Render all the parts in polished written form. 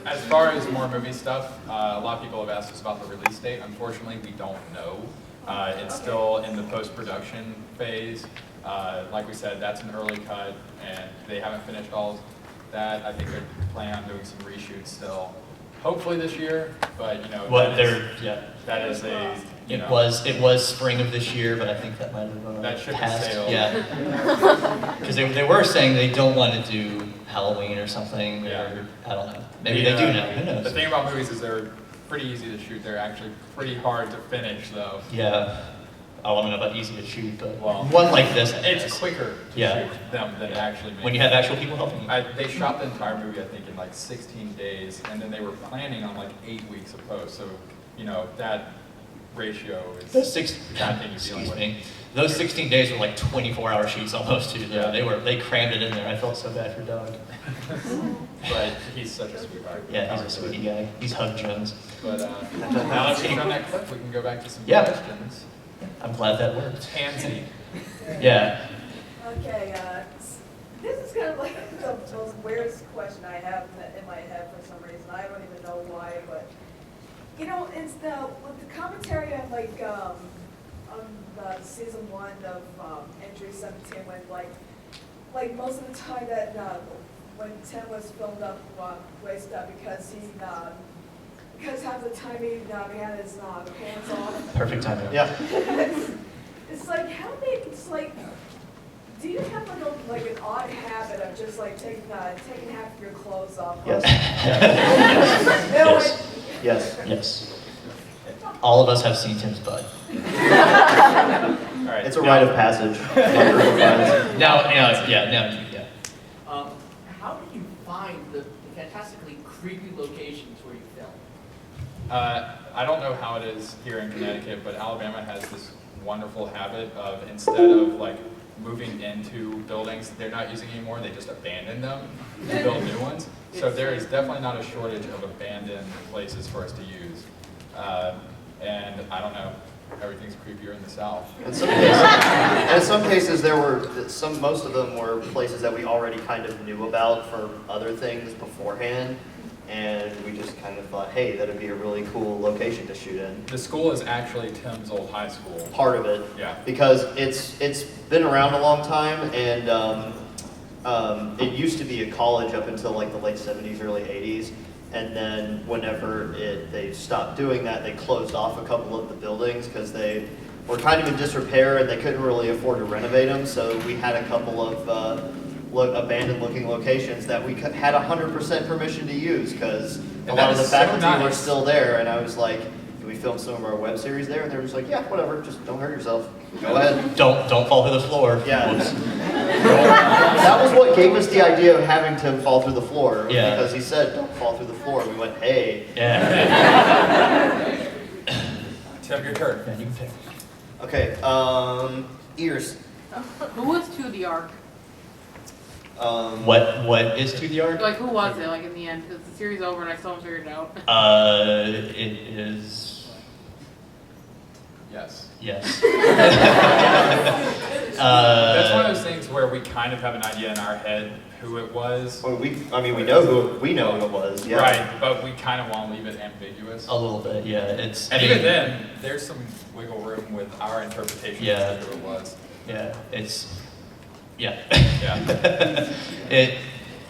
As far as more movie stuff, a lot of people have asked us about the release date. Unfortunately, we don't know. It's still in the post-production phase. Like we said, that's an early cut, and they haven't finished all that. I think they're planning on doing some reshoots still. Hopefully this year, but that is a It was spring of this year, but I think that might have that ship passed. has sailed. Yeah, because they were saying they don't want to do Halloween or something. Yeah. Or, I don't know. Maybe they do now. Who knows? The thing about movies is they're pretty easy to shoot. They're actually pretty hard to finish, though. Yeah. I don't know about easy to shoot, but Well, one like this, it's quicker to shoot them than actually make. When you have actual people helping you. They shot the entire movie, I think, in like 16 days, and then they were planning on like 8 weeks of post. So, that ratio is that thing you're dealing with. Those 16 days were like 24-hour shoots almost too. Yeah. They crammed it in there. I felt so bad for Doug. But he's such a sweetheart. Yeah, he's a sweetie guy. He's Hug Jones. But now let's get on that clip. We can go back to some Yeah. questions. I'm glad that worked. Tansy. Yeah. Okay, this is kind of like the most weirdest question I have in my head for some reason. I don't even know why, but it's with the commentary on on the season 1 of Entry 17 when like most of the time that when Tim was filmed up waist up because half the time he had his pants off. Perfect timing. Yeah. It's like do you have like an odd habit of just like taking half of your clothes off? Yes. Yes. Yes. Yes. All of us have seen Tim's butt. All right. It's a rite of passage. Now, How do you find the fantastically creepy locations where you film? I don't know how it is here in Connecticut, but Alabama has this wonderful habit of instead of like moving into buildings that they're not using anymore, they just abandon them and build new ones. So there is definitely not a shortage of abandoned places for us to use. And I don't know, everything's creepier in the South. In some cases, most of them were places that we already kind of knew about for other things beforehand. And we just kind of thought, hey, that'd be a really cool location to shoot in. The school is actually Tim's old high school. Part of it, Yeah. because it's been around a long time, and it used to be a college up until like the late 70s, early 80s. And then whenever they stopped doing that, they closed off a couple of the buildings because they were kind of in disrepair and they couldn't really afford to renovate them. So we had a couple of abandoned looking locations that we had 100% permission to use because a lot of the faculty were still there. And I was like, can we film some of our web series there? And they were just like, yeah, whatever, just don't hurt yourself. Go ahead. Don't fall through the floor. Yeah. That was what gave us the idea of having Tim fall through the floor. Yeah. Because he said, don't fall through the floor. We went, hey. Yeah. Tim, your turn. Yeah, you can pick. Okay, ears. Who was to the arc? What is to the art? Like, who was it, like, in the end? Because the series is over and I still haven't figured it out. It is. Yes. Yes. That's one of those things where we kind of have an idea in our head who it was. Well, we know who it was. Yeah. Right, but we kind of want to leave it ambiguous. A little bit, yeah. And even then, there's some wiggle room with our interpretation of who it was. Yeah, Yeah.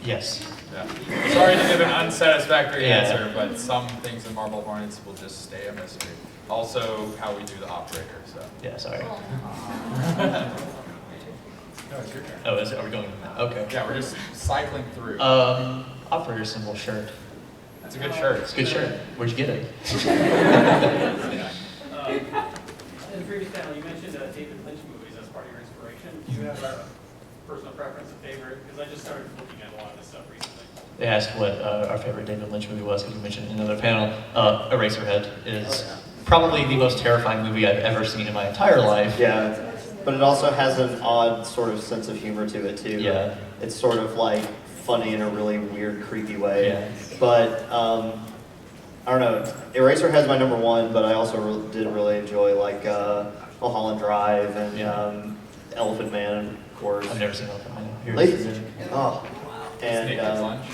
Yes. Yeah. Sorry to give an unsatisfactory answer, but some things in Marble Hornets will just stay a mystery. Also, how we do the operator. So. Yeah, sorry. No, it's your turn. Oh, are we going? Okay. Yeah, we're just cycling through. Operator symbol shirt. That's a good shirt. It's a good shirt. Where'd you get it? In the previous panel, you mentioned David Lynch movies as part of your inspiration. Do you have a personal preference, a favorite? Because I just started looking at a lot of this stuff recently. They asked what our favorite David Lynch movie was because we mentioned in another panel. Eraserhead is probably the most terrifying movie I've ever seen in my entire life. Yeah. But it also has an odd sort of sense of humor to it too. Yeah. It's sort of like funny in a really weird, creepy way. Yeah. But I don't know. Eraserhead's my number one, but I also did really enjoy like Mulholland Drive and Elephant Man, of course. I've never seen Elephant Man. Oh. And Snake Lunch.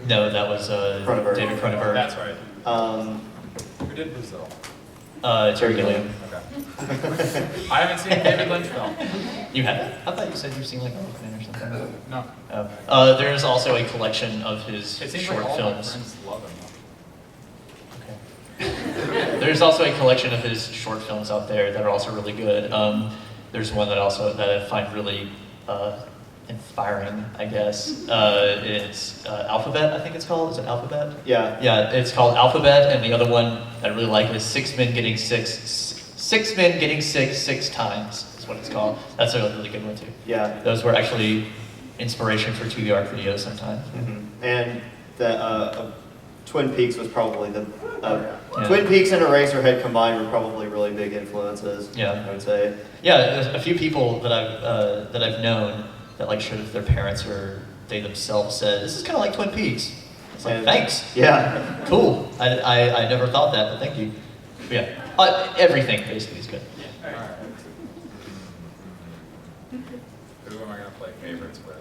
No, that was Cronenberg. David Cronenberg. That's right. Um, Who did Brazil? Terry Gilliam. Okay. I haven't seen a David Lynch film. You haven't? I thought you said you've seen like Emertainment or something. No. Oh. There's also a collection of his It seems short like all my films. friends love him. Okay. There's also a collection of his short films out there that are also really good. There's one that I find really inspiring, I guess. It's Alphabet, I think it's called. Is it Alphabet? yeah. Yeah, it's called Alphabet, and the other one I really like is Six Men Getting Sick 6 times is what it's called. That's a really good one too. Yeah. Those were actually inspiration for 2D art videos sometimes. And the Twin Peaks was probably the Yeah. Twin Peaks and Eraserhead combined were probably really big influences. Yeah. I would say. Yeah, there's a few people that I've known that like showed their parents or they themselves said, this is kind of like Twin Peaks. It's like, And- thanks. Yeah. Cool. I never thought that, but thank you. But yeah, everything basically is good. All right. Who am I gonna play favorites with?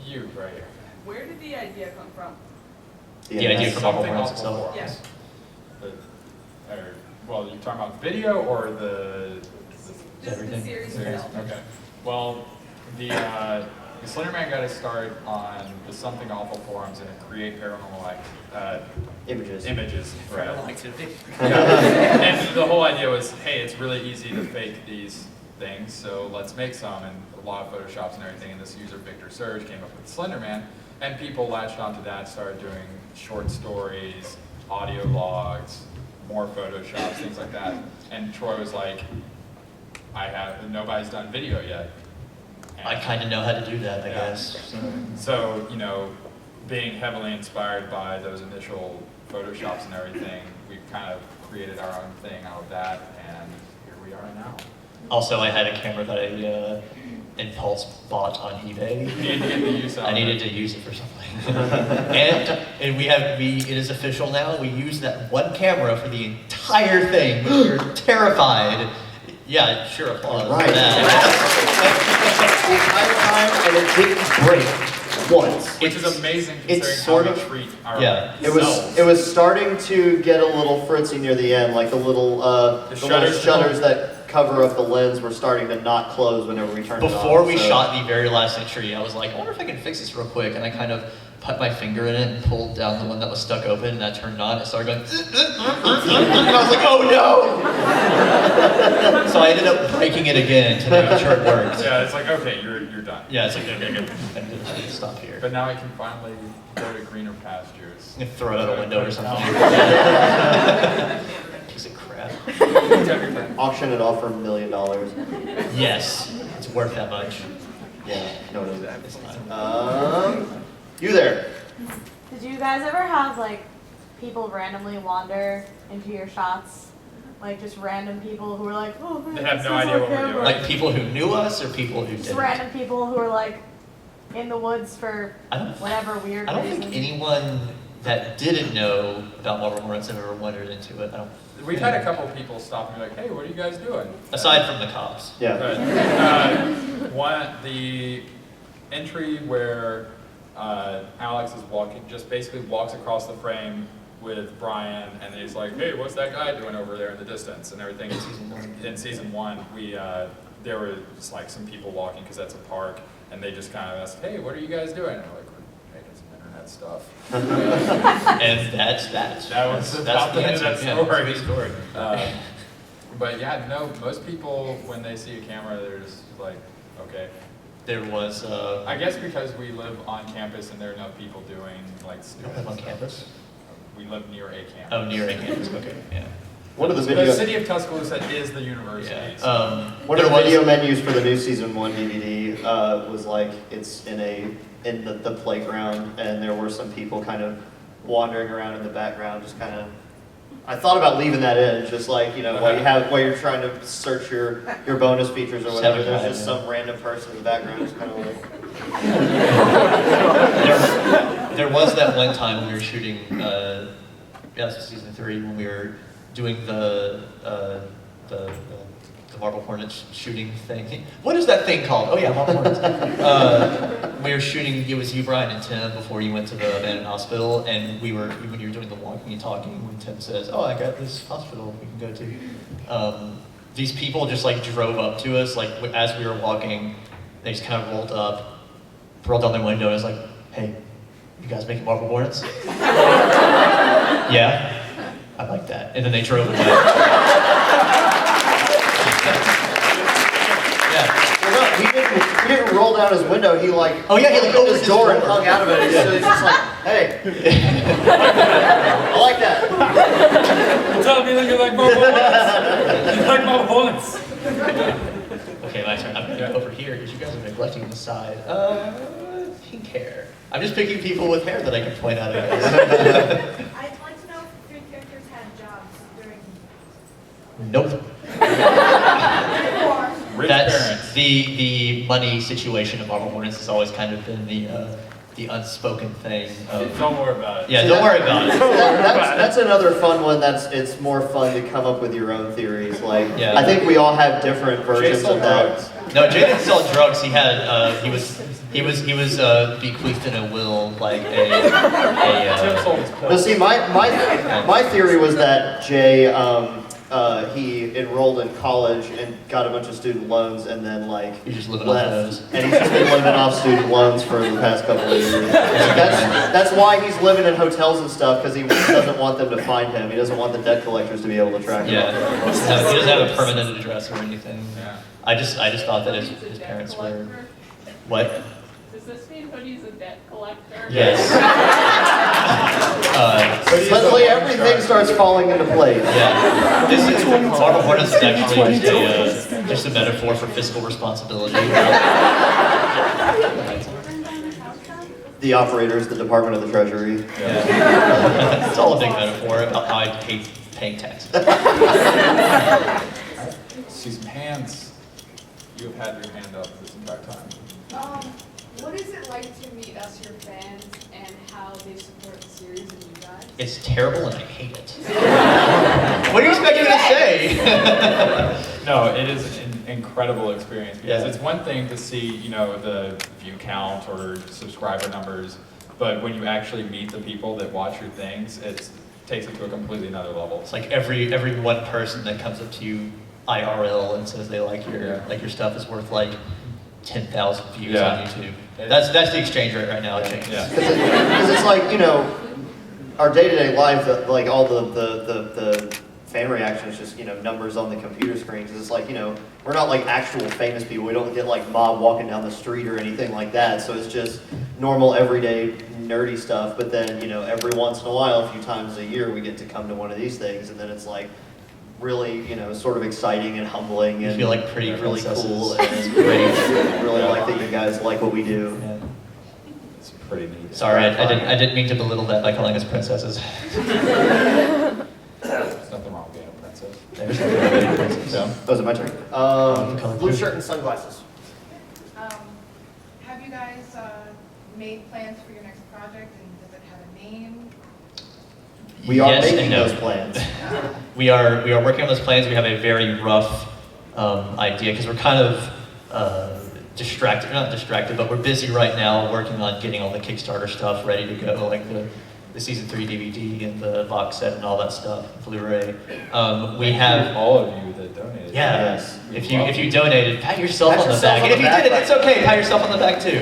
You right here. Where did the idea come from? The idea from Marble Something Hornets awful itself. for Yeah. us. Well, you're talking about video or the Just the Everything. series series? itself. Okay. Well, the Slender Man got his start on the Something Awful forums and create paranormal Images. images. Right. activity. And the whole idea was, hey, it's really easy to fake these things, so let's make some, and a lot of Photoshops and everything, and this user, Victor Surge, came up with Slender Man, and people latched onto that, started doing short stories, audio logs, more Photoshops, things like that. And Troy was like, nobody's done video yet. And I kind of know how to do that, I Yeah. guess. so, being heavily inspired by those initial Photoshops and everything, we kind of created our own thing out of that, and here we are now. Also, I had a camera that I impulse bought on eBay. You need to get the use out I of needed it. to use it for something. and it is official now. We used that one camera for the entire thing. We were terrified. Yeah, sure, applause. Right. For that. The entire time, and it didn't break once. Which is amazing it's considering sort how of- we treat our Yeah. It was starting to get a little fritzy near the end, like the little shutters that cover up the lens were starting to not close whenever we turned it on. Before we so- shot the very last entry, I was like, I wonder if I can fix this real quick. And I kind of put my finger in it and pulled down the one that was stuck open, and that turned on. It started going, and I was like, oh no! So I ended up breaking it again to make sure it worked. Yeah, it's like, okay, you're done. Yeah, it's like, okay, good. I need to stop here. But now I can finally go to greener pastures. You throw it out a window or something. Piece of crap. Auction it off for $1 million. Yes, it's worth that much. Yeah, no, it isn't. It's not. You there? Did you guys ever have like people randomly wander into your shots? Like just random people who were like, oh, They have this no is idea our what we're camera. doing. Like people who knew us or people who Just didn't? random people who were like in the woods for I don't whatever weird I don't reason. think anyone that didn't know about Marble Hornets ever wandered into it. I don't. We've had a couple people stop and be like, hey, what are you guys doing? Aside from the cops. Yeah. The entry where Alex is walking, just basically walks across the frame with Brian, and he's like, hey, what's that guy doing over there in the distance and everything. In season one, there were just like some people walking because that's a park, and they just kind of asked, hey, what are you guys doing? And we're like, we're making some internet stuff. And that's that. That was That's about the end of that answer. Yeah, story. that's a good story. But yeah, no, most people, when they see a camera, they're just like, okay. There was. I guess because we live on campus and there are enough people doing like You don't live on stuff. campus? We live near a campus. Oh, near a campus. Okay. Yeah. One of the The video, city of Tuscaloosa is the university. Yeah. so- one of there the was- video menus for the new season 1 DVD was like it's in the playground, and there were some people kind of wandering around in the background, just kind of. I thought about leaving that in, just like while you're trying to search your bonus features or whatever. There's just some random person in the background, just kind of like. There was that one time when we were shooting, this was season 3, when we were doing the Marble Hornets shooting thing. What is that thing called? Oh yeah, Marble Hornets. we were shooting, it was you, Brian, and Tim before you went to the abandoned hospital, and when you were doing the walking and talking, when Tim says, "Oh, I got this hospital we can go to," these people just like drove up to us, like as we were walking, they just kind of rolled down their window, and was like, "Hey, you guys making Marble Hornets?" Yeah, I like that, and then they drove away. Yeah. Well, no, he didn't roll down his window. He like opened his door and hung out of it. So he's just like, hey, I like that. Tell me that you like Marble Hornets. You like Marble Hornets. Okay, my turn. I'm gonna go over here because you guys are neglecting the side. Pink hair. I'm just picking people with hair that I can point out. I'd like to know if the 3 characters had jobs during. Nope. Rich That's parents. the money situation of Marble Hornets has always kind of been the unspoken thing of. Don't worry about it. Yeah, don't worry about it. That's another fun one. It's more fun to come up with your own theories. Like, Yeah. I think we all have different Jay versions sold of that. drugs. No, Jay didn't sell drugs. He had he was bequeathed in a will like Tim sold his No, see, my theory was that Jay he enrolled in college and got a bunch of student loans and then like You're just living off left, those. and he's just been living off student loans for the past couple of years. That's why he's living in hotels and stuff, because he doesn't want them to find him. He doesn't want the debt collectors to be able to track him. Yeah, he doesn't have a permanent address or anything. Yeah. I just thought that his parents were. What? Does this mean Hoodie's a debt collector? Yes. Suddenly everything starts falling into place. Yeah. This is Marble Hornets is actually just a metaphor for fiscal responsibility. The operators, the Department of the Treasury. Yeah. It's all a big metaphor about how I hate paying taxes. See some hands. You have had your hand up this entire time. What is it like to meet us, your fans, and how they support the series and you guys? It's terrible and I hate it. What do you expect me to say? No, it is an incredible experience because Yeah. it's one thing to see, the view count or subscriber numbers, but when you actually meet the people that watch your things, it takes it to a completely another level. It's like every one person that comes up to you IRL and says they like your stuff is worth like 10,000 views Yeah. on YouTube. That's the exchange rate right now. It changes. Yeah. Because it's like, our day-to-day life, like all the fan reactions, just, numbers on the computer screens. It's like, we're not like actual famous people. We don't get like mob walking down the street or anything like that. So it's just normal, everyday, nerdy stuff. But then, every once in a while, a few times a year, we get to come to one of these things. And then it's like really, sort of exciting and humbling and feel like pretty really princesses. cool. And it's great. Really like that you guys like what we do. Yeah. It's pretty neat. Sorry, I didn't mean to belittle that by calling us princesses. There's nothing wrong with being a princess. There's nothing wrong with being a princess. So, Oh, is it my turn? Blue shirt and sunglasses. Have you guys made plans for your next project, and does it have a name? We are Yes and making no. those plans. We are working on those plans. We have a very rough idea because we're kind of distracted. Not distracted, but we're busy right now working on getting all the Kickstarter stuff ready to go, like the season 3 DVD and the box set and all that stuff, Blu-ray. We have all of you that donated. yeah. Yes. If you donated, pat yourself Pat on the yourself back. on And if the you back. didn't, it's okay. Pat yourself on the back too.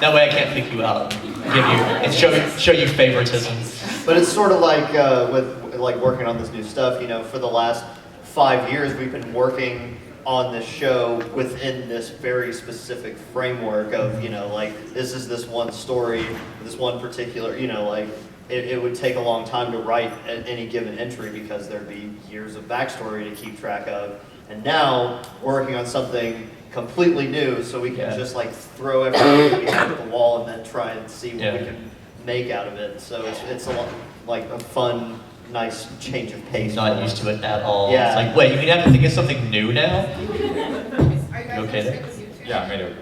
That way I can't pick you out and give you and show you favoritism. But it's sort of like with like working on this new stuff. For the last 5 years, we've been working on this show within this very specific framework of like this is this one story, this one particular. It would take a long time to write any given entry because there'd be years of backstory to keep track of. And now we're working on something completely new, so we can Yeah. just like throw everything behind the wall and then try and see what Yeah. we can make out of it. So it's a lot, like a fun, nice change of pace. Not for used us. to it at all. Yeah. It's like, wait, you have to think of something new now? Are you guys You okay there? with YouTube? Yeah, I made it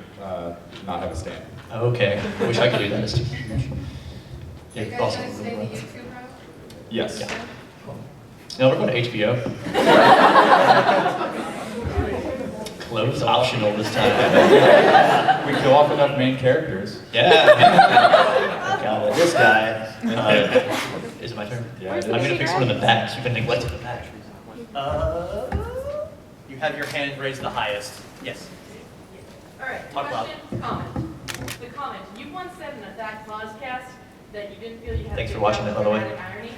not have a stand. Okay. I wish I could do that. It's too huge. Are you Yeah, guys awesome. gonna stay the YouTube route? Yes. Yeah. No, we're going to HBO. Clothes optional this time. we kill off enough main characters. Yeah. Got it. This guy. Is it my turn? Yeah, it I'm is. gonna pick one of the backs. You've been neglecting the back. You have your hand raised the highest. Yes. All right, Talk loud. question, comment. The comment, you once said in a fact podcast that you didn't feel you had Thanks to for give watching out that, by the way. dramatic irony.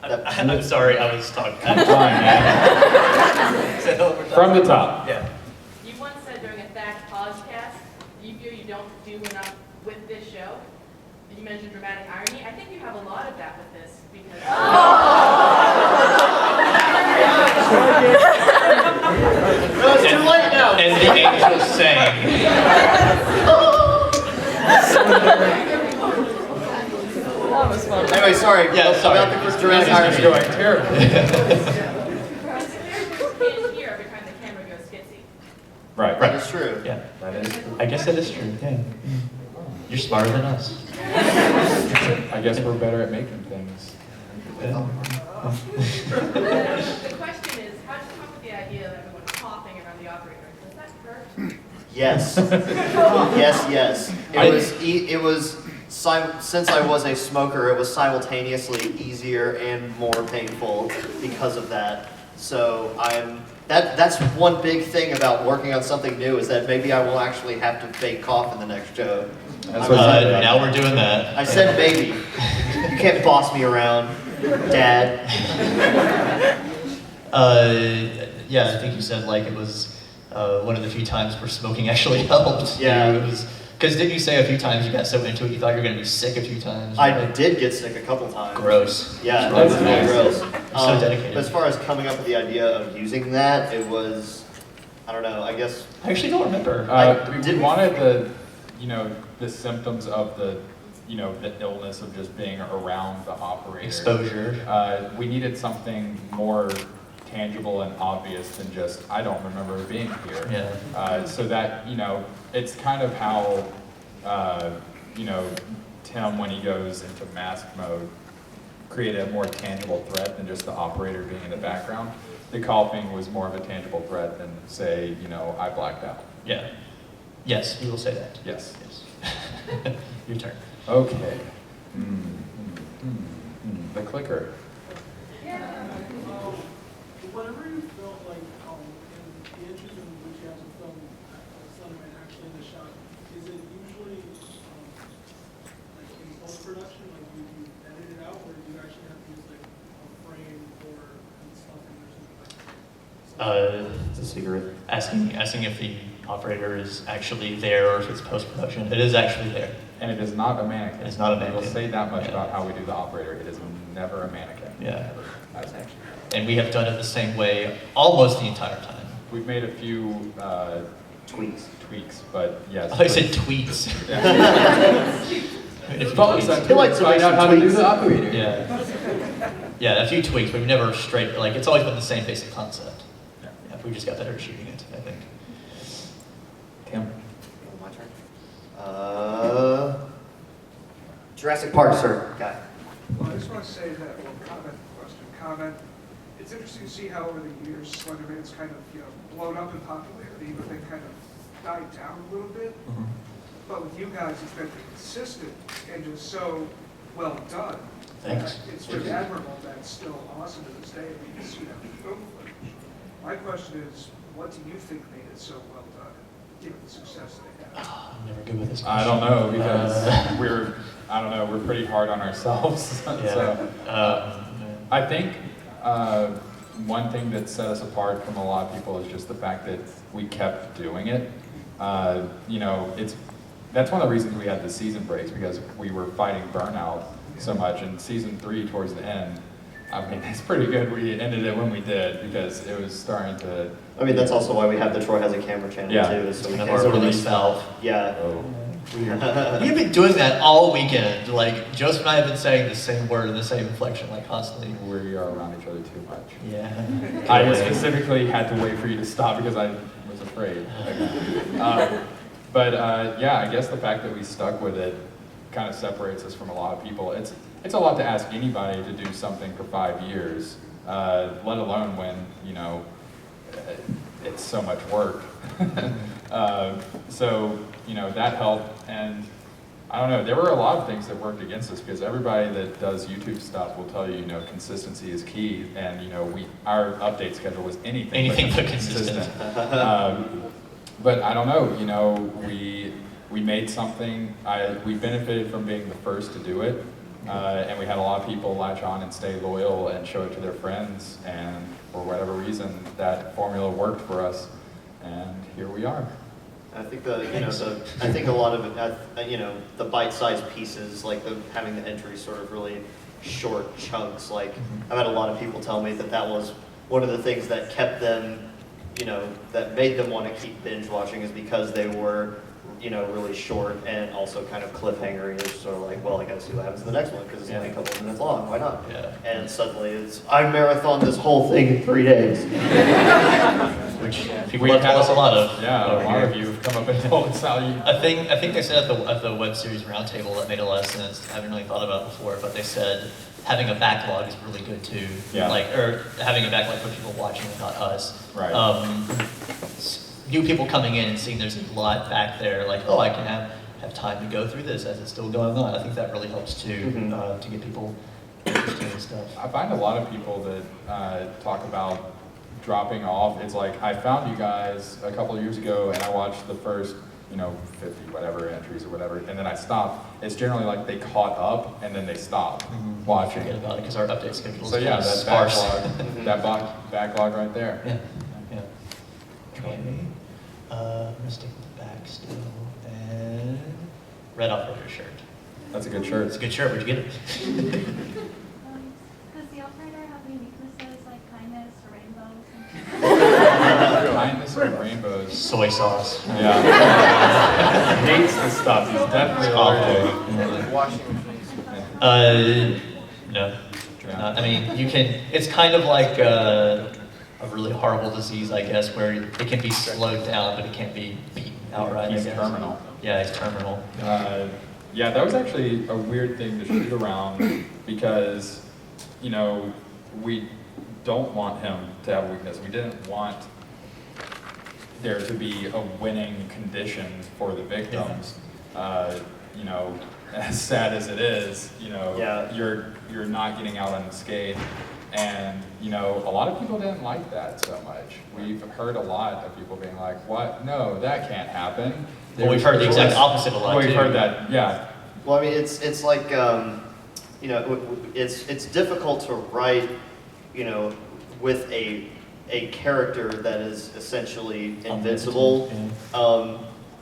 I'm sorry, I was talking. I'm trying, man. Say that one more time. From the top. Yeah. You once said during a fact podcast, you feel you don't do enough with this show. You mentioned dramatic irony. I think you have a lot of that with this because. No, it's too late now. And the angels sang. Anyway, sorry. Yeah, sorry. About the dramatic This is irony. going terrible. Can't hear every time the camera goes skitsy. Right. That is true. Yeah. That is. I guess that is true. Yeah. You're smarter than us. I guess we're better at making things. The question is, how did you come up with the idea of everyone coughing around the operator? Does that hurt? Yes. Yes. It was since I was a smoker, it was simultaneously easier and more painful because of that. So that's one big thing about working on something new is that maybe I will actually have to fake cough in the next show. That's what Now we're doing that. I said maybe. You can't boss me around, Dad. Yeah, I think you said like it was one of the few times where smoking actually helped. Yeah. It was, because didn't you say a few times you got so into it you thought you were going to be sick a few times? I right? did get sick a couple times. Gross. Yeah, That's that's really nice. gross. So dedicated. But as far as coming up with the idea of using that, it was, I don't know, I guess, I actually don't remember. We wanted the symptoms of the illness of just being around the operator. Exposure. We needed something more tangible and obvious than just, I don't remember being here. Yeah. So that, it's kind of how, Tim, when he goes into mask mode, created a more tangible threat than just the operator being in the background. The coughing was more of a tangible threat than, say, I blacked out. Yeah. Yes, we will say that. Yes. Yes. Your turn. Okay. The clicker. Whenever you felt like in the inches in which you have to film Slenderman actually in the shot, is it usually like in post-production, like you edit it out, or do you actually have to use like a frame or stuffing or something like that? It's a secret. Asking if the operator is actually there or if it's post-production. It is actually there. And it is not a mannequin. It's not a I will mannequin. say that much Yeah. about how we do the operator. It is never a mannequin. Yeah. That's actually. And we have done it the same way almost the entire time. We've made a few tweaks, but yes. I said tweets. Yeah. If Folks, tweets. I feel like find out how to do the operator. Yeah. Yeah, a few tweaks, but we've never straight, like, it's always been the same basic concept. Yeah. We just got better at shooting it, I think. Tim. my turn. Jurassic Park, sir. Guy. Well, I just want to say that, comment. It's interesting to see how over the years Slenderman's kind of, blown up in popularity, but then kind of died down a little bit. Mm-hmm. But with you guys, it's been consistent and just so well done. Thanks. It's really admirable that it's still awesome to this day, and we can see that in film footage. My question is, what do you think made it so well done, given the success that it had? I'm never good with this I question. don't know because we're pretty hard on ourselves. So, I think one thing that set us apart from a lot of people is just the fact that we kept doing it. That's one of the reasons we had the season breaks, because we were fighting burnout so much. And season 3, towards the end, I mean, it's pretty good we ended it when we did, because it was starting to. I mean, that's also why we have the Troy Has a Camera channel Yeah. too, is so we Kind can of our sort of release valve. Yeah. Oh. We've been doing that all weekend. Like, Joseph and I have been saying the same word in the same inflection, like, constantly. We are around each other too much. Yeah. I specifically had to wait for you to stop because I was afraid. Yeah, I guess the fact that we stuck with it kind of separates us from a lot of people. It's a lot to ask anybody to do something for 5 years, let alone when, it's so much work. So, you know, that helped, and I don't know, there were a lot of things that worked against us, because everybody that does YouTube stuff will tell you, you know, consistency is key, and, you know, our update schedule was anything but consistent. But I don't know, you know, we made something, we benefited from being the first to do it, and we had a lot of people latch on and stay loyal and show it to their friends, and for whatever reason, that formula worked for us, and here we are. I think I think a lot of it, you know, the bite-sized pieces, like having the entries sort of really short chunks. Like I've had a lot of people tell me that was one of the things that kept them, you know, that made them want to keep binge watching, is because they were, you know, really short and also kind of cliffhanger. You're sort of like, well, I gotta see what happens in the next one because it's only a couple of minutes long. Why not? Yeah. And suddenly I marathoned this whole thing in 3 days. Which people have told us a lot of. Yeah, a lot of you have come up and told us how you. I think they said at the web series roundtable that made a lot of sense. I haven't really thought about it before, but they said having a backlog is really good too. Yeah. Like, or having a backlog for people watching and not us. Right. New people coming in and seeing there's a lot back there, like, oh, I can have time to go through this as it's still going on. I think that really helps too, to get people interested in stuff. I find a lot of people that talk about dropping off. It's like, I found you guys a couple of years ago and I watched the first, you know, 50 whatever entries or whatever, and then I stopped. It's generally like they caught up and then they stop watching. Forget about it because our update schedule is So yeah, kind of that sparse. backlog right there. Yeah, yeah. Okay. I'm gonna stick with the back still, and red operator shirt. That's a good shirt. It's a good shirt. Where'd you get it? Does the operator have any weaknesses like kindness or rainbows? Kindness or rainbows. Soy sauce. Yeah. Hates the stuff. He's definitely allergic. Washing machines. No. I mean, you can. It's kind of like a really horrible disease, I guess, where it can be slowed down, but it can't be beaten outright. He's I guess. terminal. Yeah, it's terminal. Yeah, that was actually a weird thing to shoot around because, you know, we don't want him to have a weakness. We didn't want there to be a winning condition for the victims. You know, as sad as it is, you know, you're not getting out unscathed. And, you know, a lot of people didn't like that so much. We've heard a lot of people being like, what? No, that can't happen. Well, we've heard the exact opposite a lot, We've too. heard that, yeah. Well, I mean, it's like, you know, it's difficult to write, you know, with a character that is essentially invincible.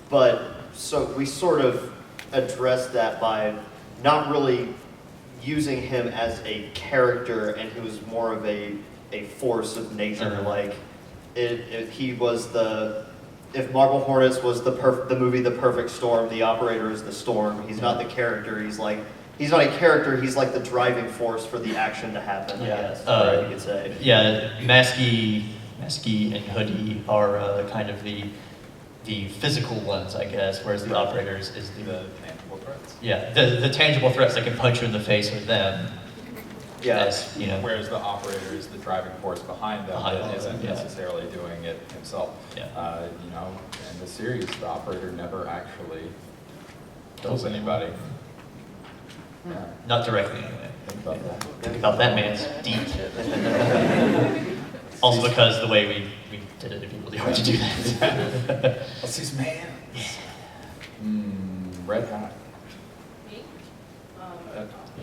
But so we sort of addressed that by not really using him as a character, and he was more of a force of nature. Like, he was if Marble Hornets was the movie The Perfect Storm, the operator is the storm. He's not the character. He's not a character. He's like the driving force for the action to happen. Yeah. I guess, right, you could say. Yeah, Masky and Hoodie are kind of the physical ones, I guess, whereas the operators is The tangible threats. yeah, the tangible threats that can punch you in the face with them. Yeah. As, you know. Whereas the operator is the driving force behind them that isn't necessarily doing it himself. Yeah. You know, in the series, the operator never actually kills anybody. Yeah. Not directly, anyway. Think about that. Think about that man's deep. Also because the way we did it, it'd be really hard to do that. What's his man? Red hat. Me?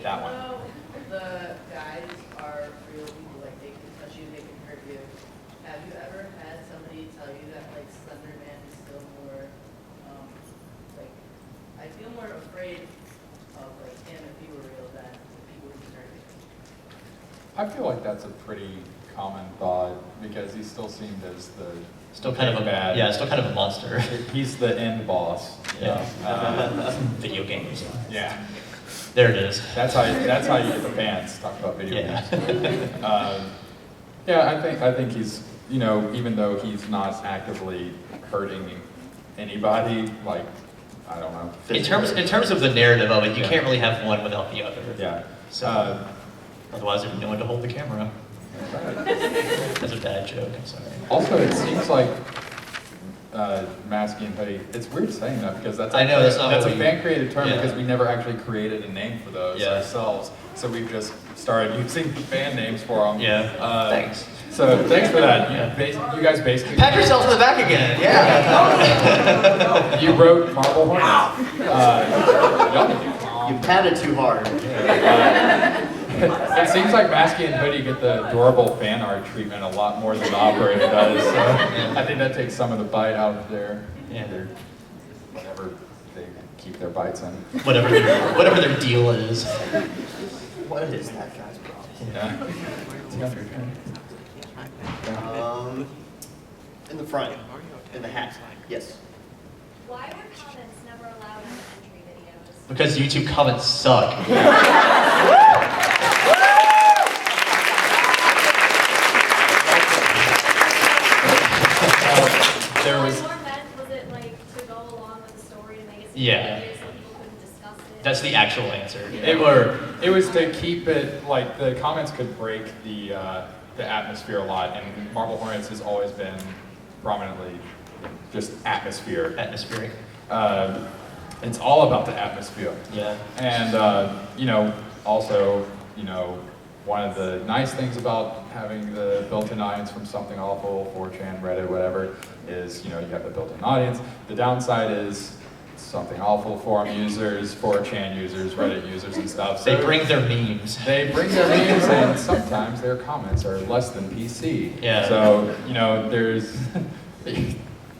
That one. So the guys are real people, like they can touch you, they can hurt you. Have you ever had somebody tell you that like Slender Man is still more, like, I feel more afraid of like him if he were real than the people who can hurt you? I feel like that's a pretty common thought because he's still seen as the Still kind of a bad. Yeah, still kind of a monster. He's the end boss. Yeah. Video games. Yeah. There it is. That's how you get the fans talk about video games. Yeah, I think he's, you know, even though he's not actively hurting anybody, like, I don't know. In terms of the narrative of it, you can't really have one without the other. Yeah. So otherwise, there'd be no one to hold the camera. That's a bad joke. I'm sorry. Also, it seems like Masky and Hoodie. It's weird saying that because that's I know, that's not that's what a we- fan created term yeah. because we never actually created a name for those Yeah. ourselves. So we've just started using fan names for them. Yeah. Thanks. So thanks for that. Yeah. You guys basically. Pat yourself to the back again. Yeah. You wrote Marble Hornets. Y'all can do You patted too hard. It seems like Masky and Hoodie get the adorable fan art treatment a lot more than the operator does. So I think that takes some of the bite out of their, whatever they keep their bites in. Whatever their deal is. What is that guy's problem? Yeah. In the front, in the hat. Yes. Why were comments never allowed in the entry videos? Because YouTube comments suck. There was. More meant, was it like to go along with the story and make it Yeah. so people couldn't discuss it? That's the actual answer. It was to keep it like the comments could break the atmosphere a lot, and Marble Hornets has always been prominently just atmosphere. Atmospheric. It's all about the atmosphere. Yeah. And also, one of the nice things about having the built-in audience from Something Awful, 4chan, Reddit, whatever, is you have the built-in audience. The downside is Something Awful forum users, 4chan users, Reddit users, and stuff. So They bring their memes. They bring their memes, and sometimes their comments are less than PC. Yeah. So there's.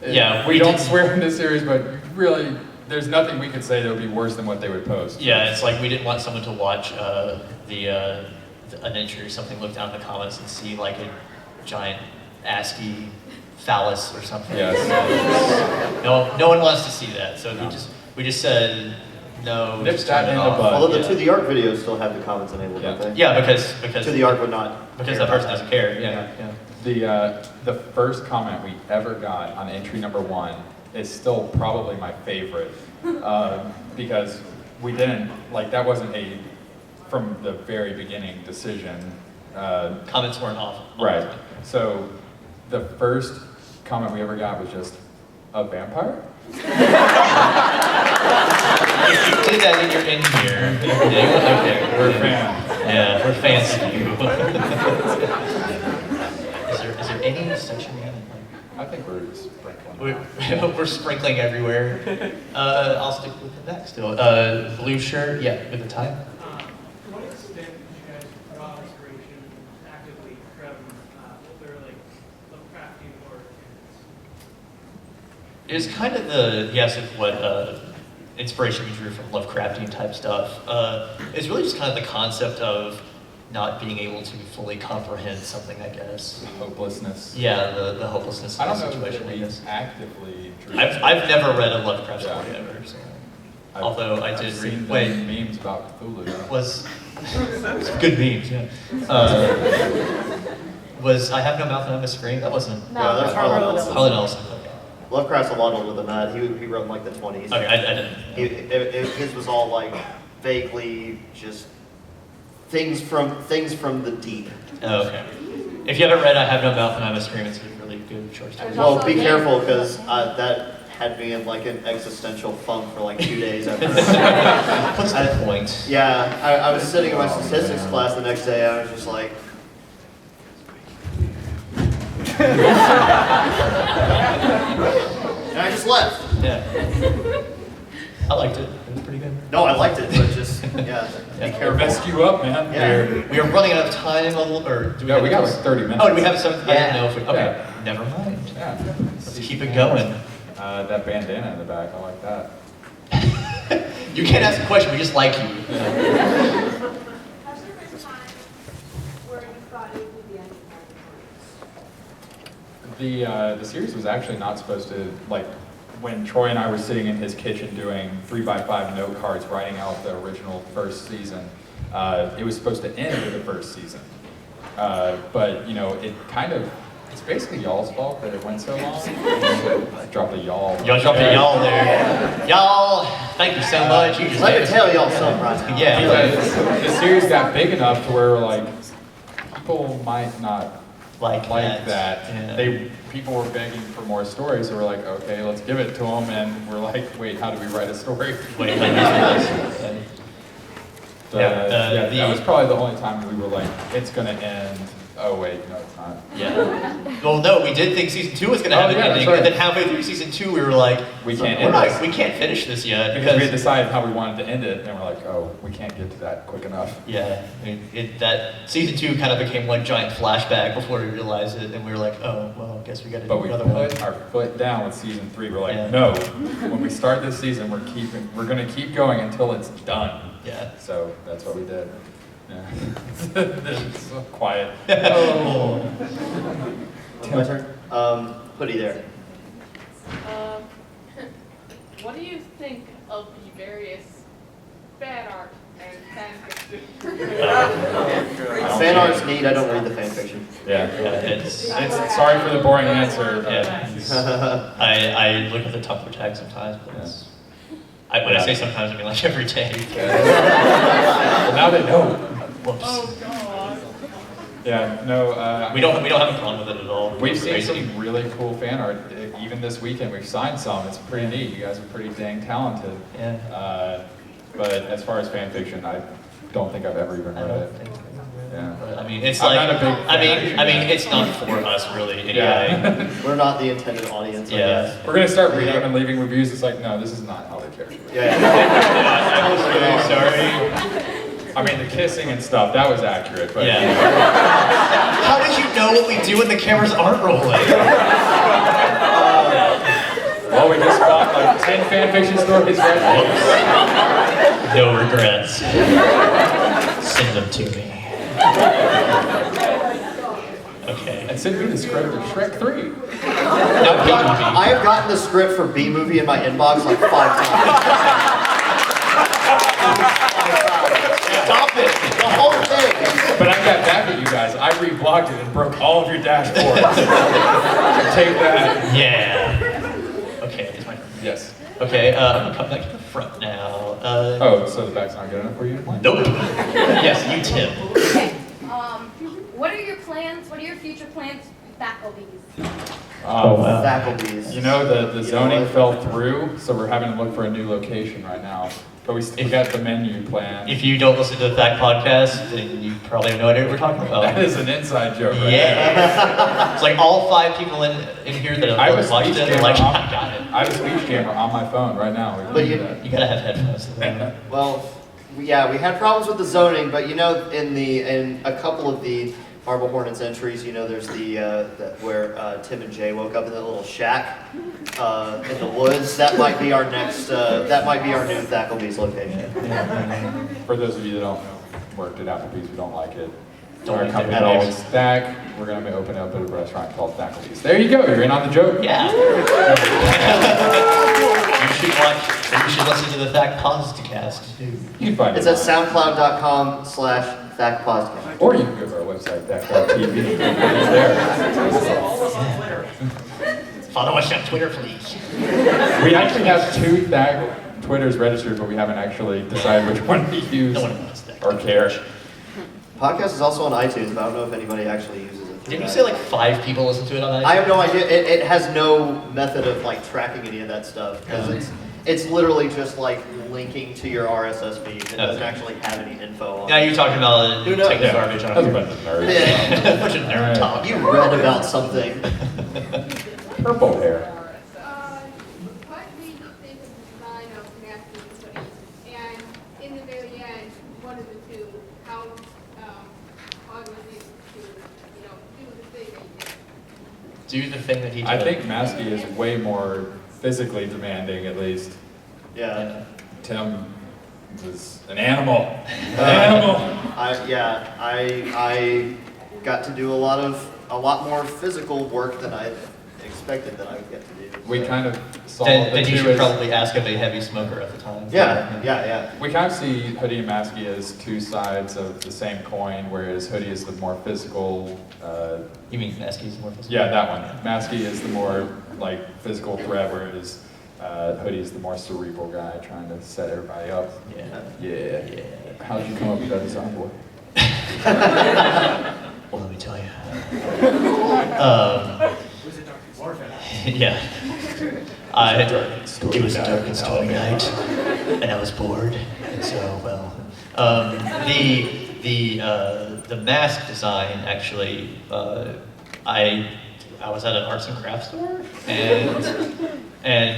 Yeah, we we don't did- swear in this series, but really, there's nothing we could say that would be worse than what they would post. Yeah, it's like we didn't want someone to watch an entry or something, look down in the comments and see like a giant ASCII phallus or something. Yes. No one wants to see that, so No. we just said no. Nip just that turn it in the off. bud. Although the Yeah. To the Art videos still have the comments enabled, don't they? Yeah, because To the Art would not. because care that person about doesn't care. Yeah. The first comment we ever got on entry number 1 is still probably my favorite because we didn't that wasn't a from the very beginning decision. Comments weren't off. Right. So the first comment we ever got was just a vampire. If you did that and you're in here, okay, We're fans. Yeah, we're fans of you. Is there any section we haven't I think we're sprinkling. We're sprinkling everywhere. I'll stick with the next still. Blue shirt, yeah, with the tie. To what extent did you guys draw inspiration actively from other Lovecraftian or It's kind of what inspiration we drew from Lovecraftian type stuff. It's really just kind of the concept of not being able to fully comprehend something, I guess. Hopelessness. Yeah, the hopelessness I of don't the know situation, that I we guess. actively drew. I've never read a Lovecraft Yeah. story ever, so. I've- Although I I've did seen read. the Wait, memes about Cthulhu. was good memes, yeah. Was I Have No Mouth and I'm a Scream? That wasn't. No, Yeah, that's Harlan Harlan Ellison. Harlan Ellison. Okay. Lovecraft's a lot older than that. He wrote in the 20s. Okay, I didn't. His was all vaguely just things from the deep. Oh, okay. If you haven't read I Have No Mouth and I'm a Scream, it's a really good short story. There's Well, also be a game- careful because that had me in an existential funk for 2 days after. What's the point? Yeah, I was sitting in my statistics class the next day. I was just like. And I just left. Yeah. I liked it. It was pretty good. No, I liked it, but just be Yeah. careful. Messed you up, man. Yeah. We are running out of time, or do we? Yeah, have we got 30 minutes. Oh, do we have some? I didn't know if we. Okay, Yeah. never mind. Yeah. Let's keep it going. That bandana in the back, I like that. You can't ask a question. We just like you. Has there been times where you thought it would be ending The series was actually not supposed to when Troy and I were sitting in his kitchen doing 3x5 note cards, writing out the original first season. It was supposed to end with the first season, but it's basically y'all's fault that it went so long. I dropped a y'all. Y'all dropped a y'all there. Y'all, thank you so much. You just Let made me us- tell y'all something right now. Yeah. Because the series got big enough to where people might not like that. Yeah. People were begging for more stories, so we're like, okay, let's give it to them, and we're like, wait, how do we write a story? Wait, let me see this. That was probably the only time we were like, it's gonna end. Oh wait, no, it's not. Yeah. Well, no, we did think season 2 was going to have an ending, and then halfway through season 2, we were like, we can't finish this yet because we had decided how we wanted to end it, and we're like, oh, we can't get to that quick enough. Yeah, that season 2 kind of became one giant flashback before we realized it, and we were like, oh, well, I guess we got to do another one. But we put our foot down with season 3. We're like, no, when we start this season, we're gonna keep going until it's done. Yeah. So that's what we did. Yeah. It's so quiet. Oh. My turn. Hoodie there. What do you think of the various fan art and fan fiction? Fan art's neat. I don't read the fan fiction. Yeah. It's sorry for the boring answer. I look at the Tumblr tag sometimes, but when I say sometimes, I mean like every day. Well, now they know. Whoops. Oh God. Yeah, no. We don't have a problem with it at all. We've seen some really cool fan art. Even this weekend, we've signed some. It's pretty neat. You guys are pretty dang talented. Yeah. But as far as fan fiction, I don't think I've ever even read it. Yeah. But, I mean, it's I'm like not a big I mean, it's not for us really. Anyway. Yeah. We're not the intended audience. I guess. We're gonna start reading and leaving reviews. It's like, no, this is not how they care. I'm sorry. I mean, the kissing and stuff, that was accurate, but... Yeah. How did you know what we do when the cameras aren't rolling? Well, we just bought like 10 fanfiction stories right now. No regrets. Send them to me. Okay. And send me the script of Shrek 3. I have gotten the script for B-Movie in my inbox like 5 times. Stop it! The whole thing! But I got back at you guys. I reblogged it and broke all of your dashboards. Take that. Yeah. Okay, it's my turn. Yes. Okay, I'm gonna come back to the front now. So the back's not good enough for you? Nope. Yes, you, Tim. Okay. What are your plans? What are your future plans with faculties? Faculties. You know, the zoning fell through, so we're having to look for a new location right now. But we got the menu planned. If you don't listen to the Fact Podcast, then you probably have no idea what we're talking about. That is an inside joke, right? Yeah. It's like all 5 people in here that have watched it are like, I got it. I have a speech camera on my phone right now. But you gotta have headphones. Well, we had problems with the zoning, but you know, in a couple of the Marble Hornets entries, you know, there's where Tim and Jay woke up in that little shack in the woods. That might be our next. That might be our new Faculty's location. For those of you that don't know, we worked at Applebee's. We don't like it. Don't Our like company it at name all. is Stack. We're going to be opening up at a restaurant called Faculty's. There you go. You're in on the joke. Yeah. You should listen to the Fact Podcast. You can find It's it. at soundcloud.com/factpodcast. Or you can go to our website, Fact.tv. It's there. Follow us on Twitter, please. We actually have 2 Fact Twitters registered, but we haven't actually decided which one to use No one wants that. or care. Podcast is also on iTunes, but I don't know if anybody actually uses it. Didn't you say like 5 people listen to it on iTunes? I have no idea. It has no method of like tracking any of that stuff because it's literally just like linking to your RSS feed. It doesn't actually have any info on Now it. you're talking about Who knows? taking garbage on That's a it. bunch of nerds. Yeah. A bunch of nerd talk. You read about something. Purple hair. What made you think of the design of napkins and hoodies? And in the very end, one of the two, how hard was it to, do the thing that you did? Do the thing that he did. I think Maskey is way more physically demanding, at least. Yeah. Tim was an animal. An animal. I got to do a lot more physical work than I expected that I would get to do. We kind of saw Then the you two should as, probably ask of a heavy smoker at the time. Yeah. we kind of see Hoodie and Maskey as 2 sides of the same coin, whereas Hoodie is the more physical. You mean Maskey's more physical? Yeah, that one. Maskey is the more like physical threat, whereas Hoodie is the more cerebral guy trying to set everybody up. Yeah. How'd you come up with that design, boy? Well, let me tell you. Was it Dark Warfare? Yeah. It was a dark and stormy night, and I was bored, and so, well, the mask design, actually, I was at an arts and crafts store, and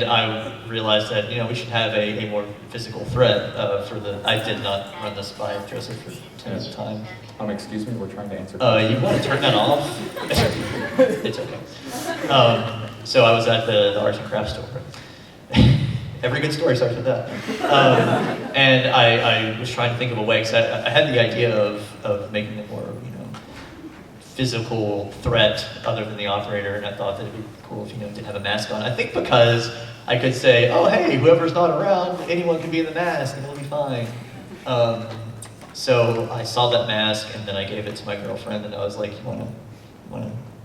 I realized that, we should have a more physical threat I did not run this by Joseph for 10 at the time. Excuse me, we're trying to answer. You want to turn that off? It's okay. So I was at the arts and crafts store. Every good story starts with that. And I was trying to think of a way, because I had the idea of making it more, physical threat other than the operator, and I thought that it'd be cool if, it did have a mask on. I think because I could say, oh, hey, whoever's not around, anyone can be in the mask, and it'll be fine. So I saw that mask, and then I gave it to my girlfriend, and I was like, you wanna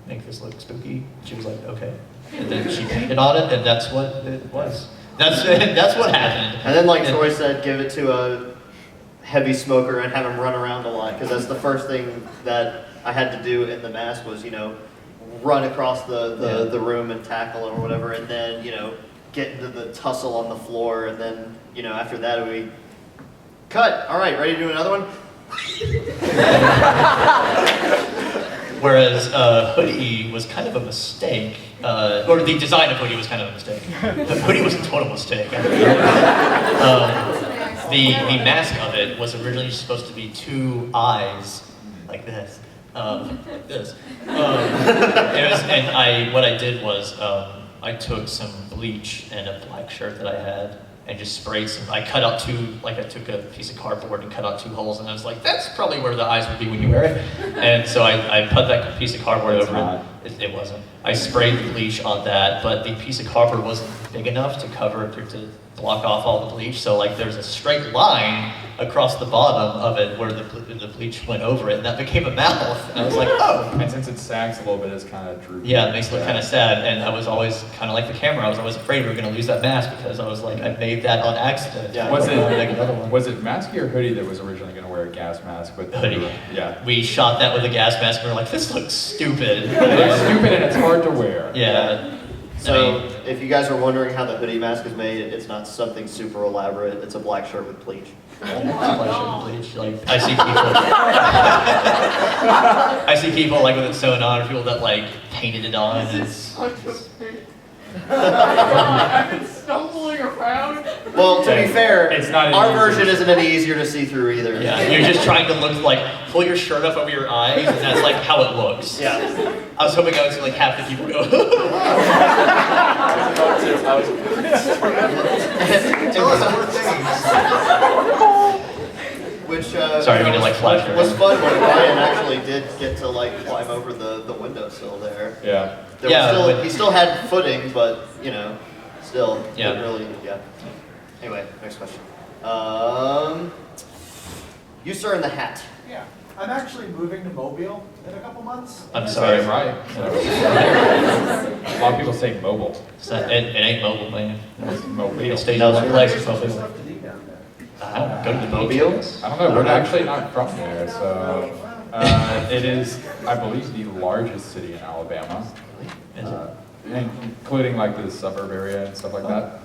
make this look spooky? She was like, okay. And then she painted on it, and that's what it was. That's what happened. And then, like Troy said, give it to a heavy smoker and have him run around a lot, because that's the first thing that I had to do in the mask was, run across the room and tackle or whatever, and then, get into the tussle on the floor, and then, after that we cut. All right, ready to do another one? Whereas Hoodie was kind of a mistake, or the design of Hoodie was kind of a mistake. Hoodie was a total mistake. The mask of it was originally supposed to be 2 eyes, like this. Like this. What I did was I took some bleach and a black shirt that I had and just sprayed some. I cut out I took a piece of cardboard and cut out 2 holes, and I was like, that's probably where the eyes would be when you wear it. And so I put that piece of cardboard over it. It wasn't. I sprayed the bleach on that, but the piece of cardboard wasn't big enough to cover it, to block off all the bleach. So there's a straight line across the bottom of it where the bleach went over it, and that became a mouth. And I was like, oh. And since it sags a little bit, it's kind of droopy. Yeah, it makes it look kind of sad. And I was always kind of like the camera. I was always afraid we were going to lose that mask because I was like, I made that on accident. Yeah. Was it Matsky or Hoodie that was originally going to wear a gas mask? But Hoodie. Yeah. We shot that with a gas mask. And we were like, this looks stupid. It's stupid and it's hard to wear. Yeah. So, if you guys are wondering how the hoodie mask is made, it's not something super elaborate. It's a black shirt with bleach. I see people with it sewn on, or people that painted it on. I've been stumbling around. Well, to be fair, it's not our version isn't any easier to see through either. Yeah, you're just trying to look pull your shirt up over your eyes, and that's how it looks. Yeah. I was hoping I would see half the people go. Tell us more things. Which sorry, we did flash. Was fun when Ryan actually did get to climb over the windowsill there. Yeah. He still had footing, but still didn't really. Yeah. Anyway, next question. You sir in the hat. Yeah, I'm actually moving to Mobile in a couple months. I'm sorry. Right. A lot of people say mobile. It ain't mobile, man. It's mobile. It stays in one place. It's There's mobile. stuff to do down there. Go to the Mobile? I don't know. We're actually not from there, so it is, I believe, the largest city in Alabama, including the suburb area and stuff like that.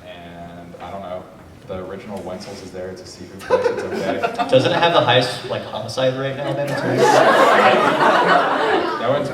And I don't know. The original Wenzel's is there. It's a seafood place. It's okay. Doesn't it have the highest homicide rate in Alabama too?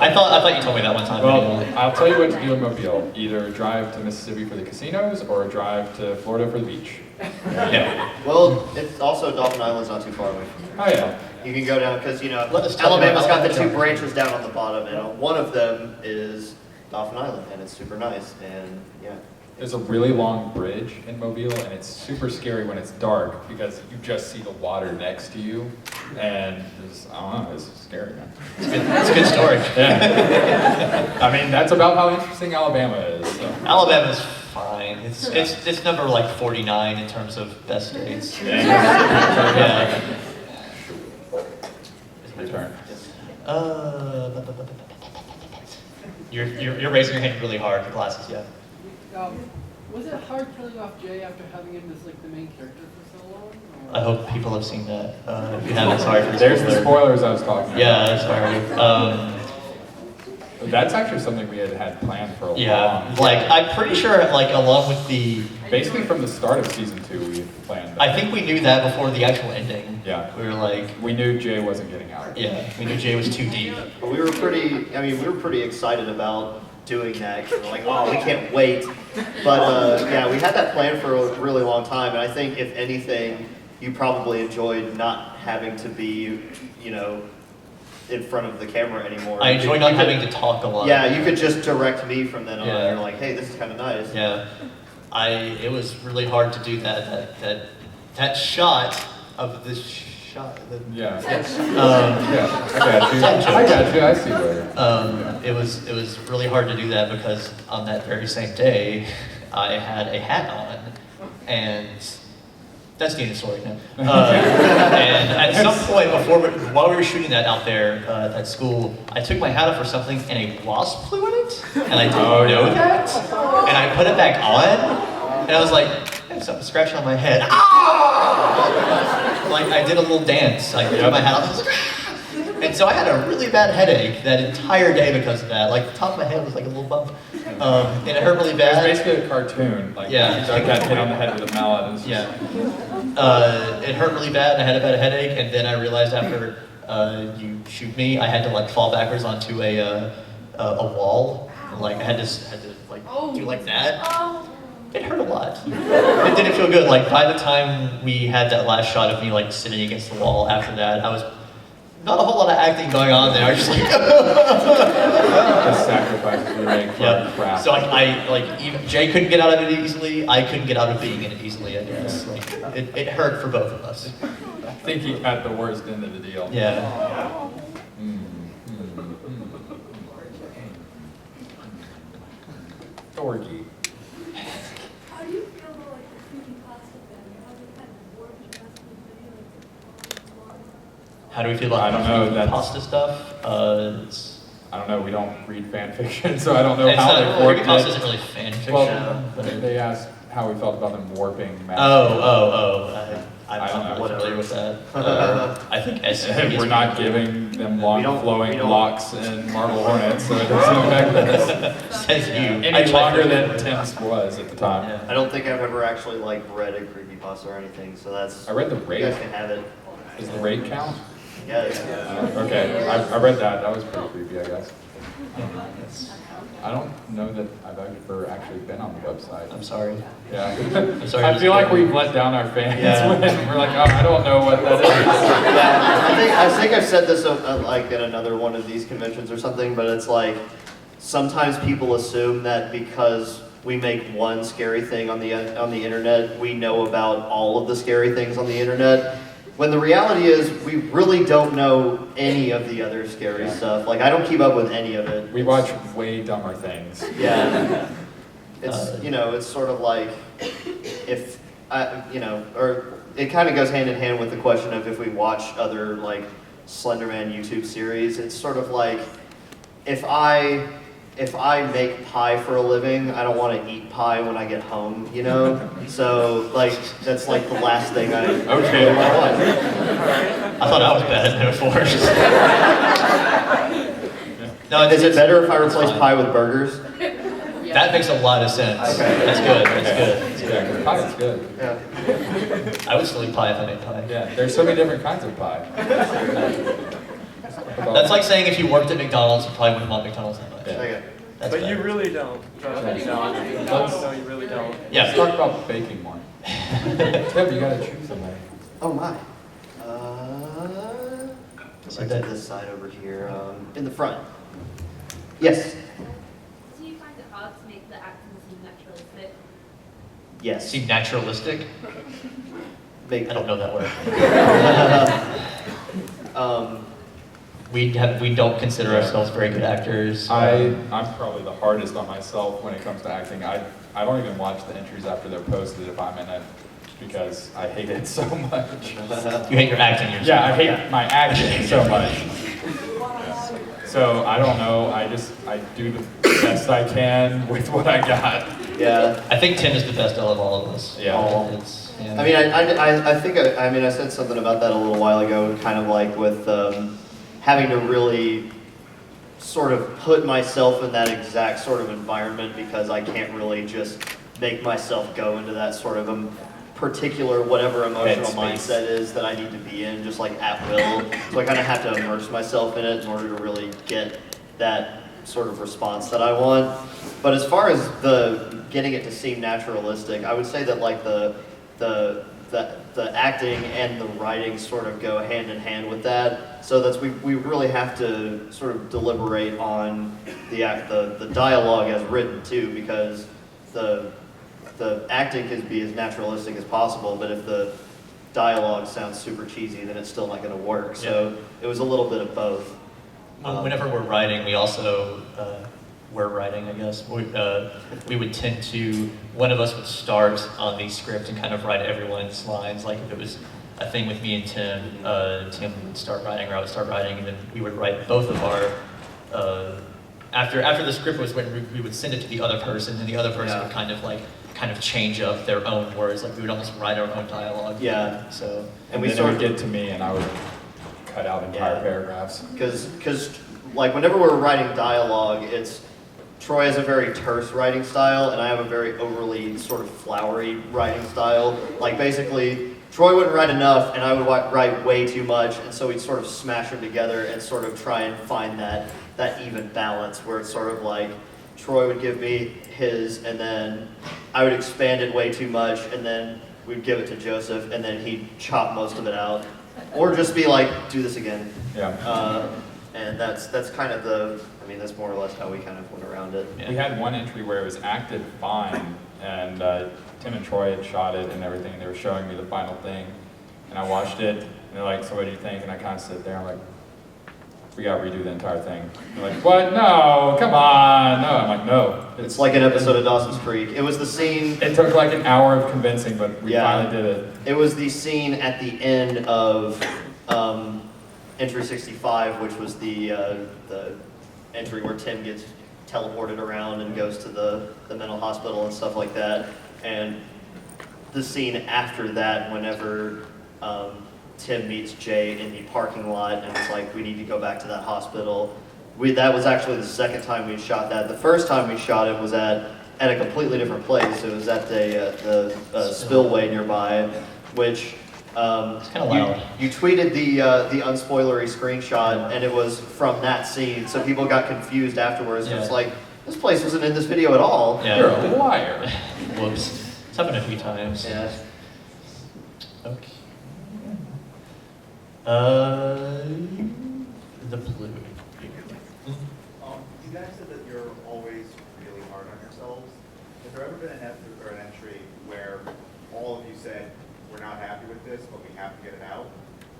I thought you told me that one time. Well, I'll tell you what to do in Mobile. Either drive to Mississippi for the casinos or drive to Florida for the beach. Yeah. Well, it's also Dolphin Island's not too far away from here. Oh yeah. You can go down because Alabama's got the 2 branches down on the bottom, and one of them is Dolphin Island, and it's super nice. And yeah. There's a really long bridge in Mobile, and it's super scary when it's dark because you just see the water next to you, and I don't know, it's scary, man. It's a good story. Yeah. I mean, that's about how interesting Alabama is. So. Alabama's fine. It's number 49 in terms of best states. Yeah. It's my turn. You're raising your hand really hard. The glasses, yeah. Was it hard killing off Jay after having him as like the main character for so long? I hope people have seen that. If you haven't, sorry for the There's the spoiler. spoilers I was talking about. Yeah, sorry. That's actually something we had planned for a long time. Like I'm pretty sure, like along with the. Basically from the start of season 2, we planned that. I think we knew that before the actual ending. Yeah. We were like. We knew Jay wasn't getting out. Yeah, we knew Jay was too deep. But we were pretty excited about doing that. 'Cause we're like, oh, we can't wait. But yeah, we had that planned for a really long time, and I think if anything, you probably enjoyed not having to be, you know, in front of the camera anymore. I enjoy not having to talk a lot. Yeah, you could just direct me from then on. Yeah. You're like, hey, this is kind of nice. Yeah, it was really hard to do that shot of this shot. Yeah. Yeah, I got you. I see where. It was really hard to do that because on that very same day, I had a hat on, and that's the end of the story now. And at some point while we were shooting that out there at that school, I took my hat off for something and a wasp flew in it, and I didn't know that, and I put it back on, and I was like, there's something scratching on my head. Ah! Like I did a little dance. I took my hat off. And so I had a really bad headache that entire day because of that. Like the top of my head was like a little bump, and it hurt really bad. It was basically a cartoon. Like Doug got hit on the head with a mallet. It hurt really bad. I had a bad headache, and then I realized after you shoot me, I had to like fall backwards onto a wall. Like I had to like do like that. It hurt a lot. It didn't feel good. Like by the time we had that last shot of me like sitting against the wall, after that, I was. Not a whole lot of acting going on there. I was just like, the sacrifices we make for our craft. So like even Jay couldn't get out of it easily. I couldn't get out of being in it easily. I guess like it hurt for both of us. I think he got the worst end of the deal. Yeah. Dorky. How do you feel about like the creepypasta thing? How does it kind of work in the rest of the video? How do we feel about pasta stuff? I don't know. We don't read fan fiction, so I don't know how they warped it. Pasta isn't really fan fiction. Well, they asked how we felt about them warping. I'm not familiar with that. I think we're not giving them long flowing locks and marble hornets, so it doesn't affect us. Says you. Any longer than Tim's was at the time. I don't think I've ever actually like read a creepypasta or anything, so that's. I read the rate. You guys can have it. Does the rate count? Yes. Okay, I read that. That was pretty creepy, I guess. I don't know that I've ever actually been on the website. I'm sorry. Yeah. I'm sorry. I feel like we've let down our fans when we're like, oh, I don't know what that is. Yeah, I think I've said this like at another one of these conventions or something, but it's like sometimes people assume that because we make one scary thing on the internet, we know about all of the scary things on the internet. When the reality is, we really don't know any of the other scary stuff. Like, I don't keep up with any of it. We watch way dumber things. Yeah. It's, you know, it's sort of like, if, you know, or it kind of goes hand in hand with the question of if we watch other, like, Slenderman YouTube series. It's sort of like, if I make pie for a living, I don't want to eat pie when I get home, you know? So, like, that's like the last thing I want. I thought I was bad at metaphors. No, is it better if I replace pie with burgers? That makes a lot of sense. Okay. That's good. That's good. Yeah, pie is good. Yeah. I would still eat pie if I made pie. Yeah, there's so many different kinds of pie. That's like saying if you worked at McDonald's, you probably wouldn't want McDonald's that much. Okay. That's but bad. you really don't. No, you really don't. Yeah. Let's talk about baking more. Tim, you gotta choose somebody. Oh my. Right to this side over here, in the front. Yes. Do you find it hard to make the acting seem naturalistic? Yes. Seem naturalistic? I don't know that word. We don't consider ourselves very good actors. I'm probably the hardest on myself when it comes to acting. I don't even watch the entries after they're posted if I'm in it because I hate it so much. You hate your acting yourself. Yeah, I hate my acting so much. So I don't know. I do the best I can with what I got. Yeah. I think Tim is the best out of all of us. Yeah. I mean, I think I said something about that a little while ago, kind of like with having to really sort of put myself in that exact sort of environment because I can't really just make myself go into that sort of particular whatever emotional mindset is that I need to be in, just like at will. So I kind of have to immerse myself in it in order to really get that sort of response that I want. But as far as the getting it to seem naturalistic, I would say that like the acting and the writing sort of go hand in hand with that. So that's we really have to sort of deliberate on the dialogue as written too, because the acting can be as naturalistic as possible, but if the dialogue sounds super cheesy, then it's still not going to work. So it was a little bit of both. Whenever we're writing, we also, I guess, we would tend to, one of us would start on the script and kind of write everyone's lines. Like if it was a thing with me and Tim, Tim would start writing or I would start writing, and then we would write both of our, after the script was written, we would send it to the other person, and the other person would kind of change up their own words. Like we would almost write our own dialogue. Yeah. So. And we sort of get to me, and I would cut out entire paragraphs. Because like whenever we're writing dialogue, Troy has a very terse writing style, and I have a very overly sort of flowery writing style. Like basically, Troy wouldn't write enough, and I would write way too much, and so we'd sort of smash them together and sort of try and find that even balance where it's sort of like Troy would give me his, and then I would expand it way too much, and then we'd give it to Joseph, and then he'd chop most of it out. Or just be like, do this again. Yeah. And that's kind of that's more or less how we kind of went around it. Yeah. We had one entry where it was acted fine, and Tim and Troy had shot it and everything, and they were showing me the final thing. And I watched it, and they're like, so what do you think? And I kind of sit there, I'm like, we got to redo the entire thing. They're like, what? No, come on. No. I'm like, no. It's like an episode of Dawson's Creek. It was the scene. It took like an hour of convincing, but we finally did it. It was the scene at the end of Entry 65, which was the entry where Tim gets teleported around and goes to the mental hospital and stuff like that. And the scene after that, whenever Tim meets Jay in the parking lot and it's like, we need to go back to that hospital. That was actually the second time we shot that. The first time we shot it was at a completely different place. It was at the spillway nearby, which you tweeted the unspoilery screenshot, and it was from that scene. So people got confused afterwards. It was like, this place wasn't in this video at all. Yeah. You're a liar. Whoops. It's happened a few times. Yeah. Okay. The blue. You guys said that you're always really hard on yourselves. Has there ever been an entry where all of you said, we're not happy with this, but we have to get it out?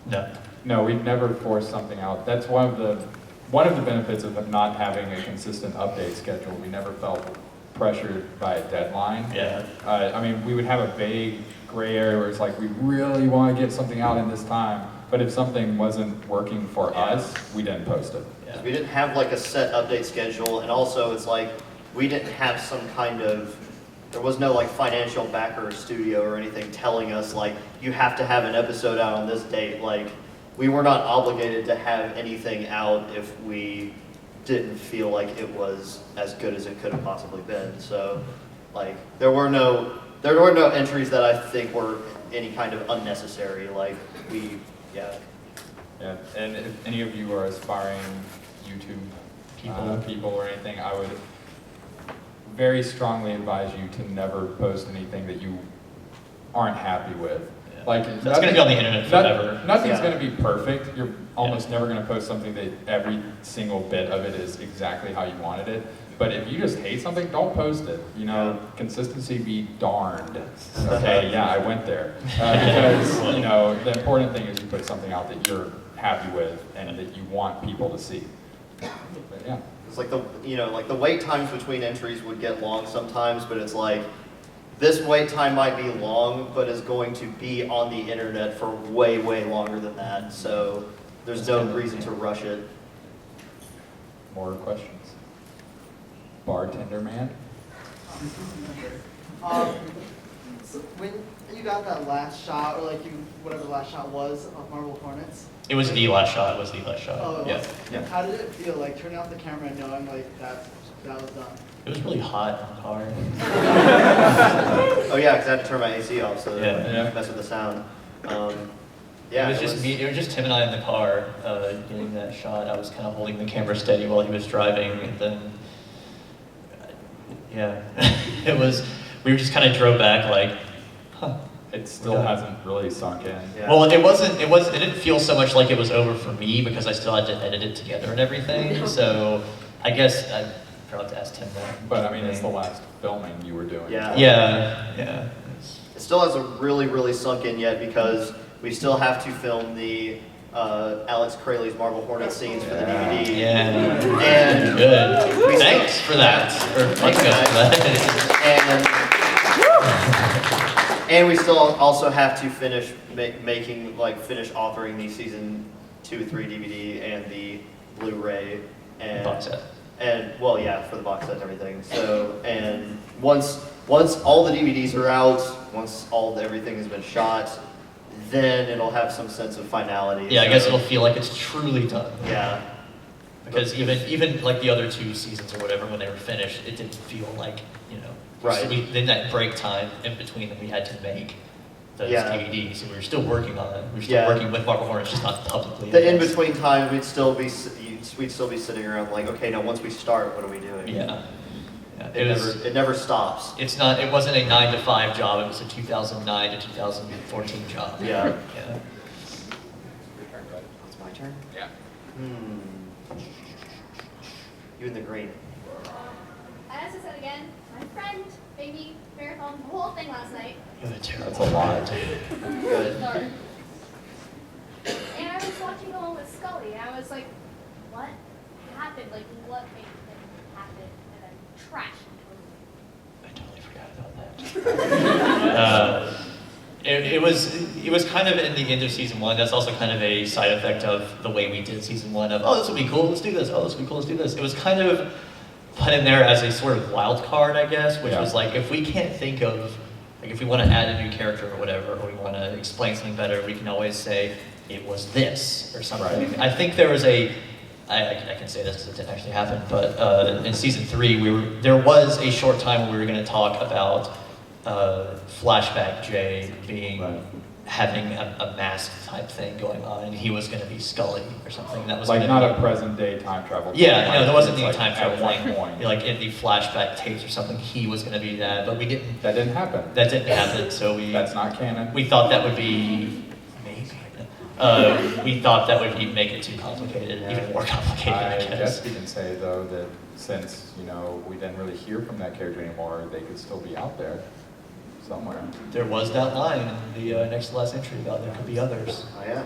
No. No, we've never forced something out. That's one of the benefits of not having a consistent update schedule. We never felt pressured by a deadline. Yeah. I mean, we would have a vague gray area where it's like, we really want to get something out in this time, but if something wasn't working for us, we didn't post it. Yeah. We didn't have like a set update schedule, and also it's like, we didn't have some kind of, there was no like financial backer or studio or anything telling us like, you have to have an episode out on this date. Like, we were not obligated to have anything out if we didn't feel like it was as good as it could have possibly been. So, like, there were no entries that I think were any kind of unnecessary. Like, Yeah, and if any of you are aspiring YouTube people or anything, I would very strongly advise you to never post anything that you aren't happy with. Yeah. Like, that's going to be on the internet forever. Nothing's going to be perfect. You're almost never going to post something that every single bit of it is exactly how you wanted it. But if you just hate something, don't post it. You know, consistency be darned. Okay, yeah, I went there. Because, you know, the important thing is you put something out that you're happy with and that you want people to see. But yeah. It's like the wait times between entries would get long sometimes, but it's like, this wait time might be long, but is going to be on the internet for way, way longer than that. So there's no reason to rush it. More questions? Bartender man? So when you got that last shot, or whatever the last shot was of Marble Hornets. It was the last shot. It was the last shot. Oh, it yeah. was? Yeah. How did it feel, like turning off the camera and knowing that was done? It was really hot in the car. Oh yeah, because I had to turn my AC off so that it Yeah. wouldn't mess with the sound. Yeah, it was just me. It was just Tim and I in the car getting that shot. I was kind of holding the camera steady while he was driving, and then yeah, it was. We just kind of drove back like, huh. It still hasn't really sunk in. Yeah. Well, it wasn't. It didn't feel so much like it was over for me because I still had to edit it together and everything. So I guess I forgot to ask Tim that. But I mean, it's the last filming you were doing. Yeah. Yeah. It still hasn't really sunk in yet because we still have to film the Alex Crayley's Marble Hornet scenes for the DVD. Yeah. And good. Thanks for that. Thanks for that. And we still also have to finish finish authoring the season 2, 3 DVD and the Blu-ray and box set. And well, yeah, for the box set and everything. So and once all the DVDs are out, once everything has been shot, then it'll have some sense of finality. Yeah, I guess it'll feel like it's truly done. Yeah. Because even like the other 2 seasons or whatever, when they were finished, it didn't feel like, Right. So in that break time in between them, we had to make those DVDs, and we were still working on it. We were still working with Marble Hornets, just not publicly. The in between time, we'd still be sitting around like, okay, now once we start, what are we doing? Yeah. It never stops. It wasn't a 9 to 5 job. It was a 2009 to 2014 job. Yeah. Yeah. It's my turn? Yeah. You in the green. As I said again, my friend made me marathon the whole thing last night. That's a lot. Good. Sorry. And I was watching along with Scully, and I was like, what happened? Like, what made it happen? And then trash. I totally forgot about that. It was kind of in the end of season 1. That's also kind of a side effect of the way we did season 1 of, oh, this would be cool, let's do this. Oh, this would be cool, let's do this. It was kind of put in there as a sort of wild card, I guess, which was like, if we can't think of, like if we want to add a new character or whatever, or we want to explain something better, we can always say, it was this, or something. Right. I think there was I can say this because it didn't actually happen, but in season 3, there was a short time when we were going to talk about Flashback Jay having a mask type thing going on, and he was going to be Scully or something. That was like not a present day time travel. Yeah, no, there wasn't any like time travel thing. Point. Like in the flashback tapes or something, he was going to be that, but we didn't. That didn't happen. That didn't happen, so we. That's not canon. We thought that would be we thought that would make it too complicated, even more complicated. I guess we can say though that since we didn't really hear from that character anymore, they could still be out there somewhere. There was that line in the next to last entry about there could be others. Oh yeah.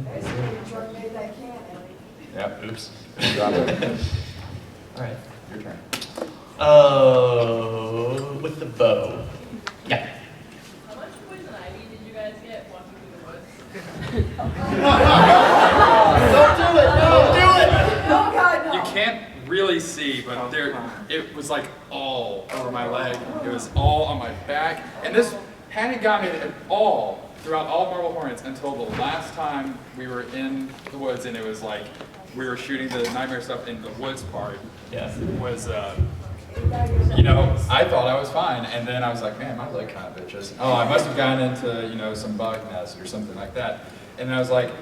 Basically, Jordan made that canon. Yep. Oops. Drop it. All right. Your turn. With the bow. Yeah. How much poison ivy did you guys get walking through the woods? Don't do it! Don't do it! Oh God, no. You can't really see, but it was like all over my leg. It was all on my back. And this hadn't gotten it at all throughout all of Marble Hornets until the last time we were in the woods, and it was like we were shooting the nightmare stuff in the woods part. Yeah. Was I thought I was fine, and then I was like, man, my leg kind of itches. Oh, I must have gotten into some bug nest or something like that. And then I was like,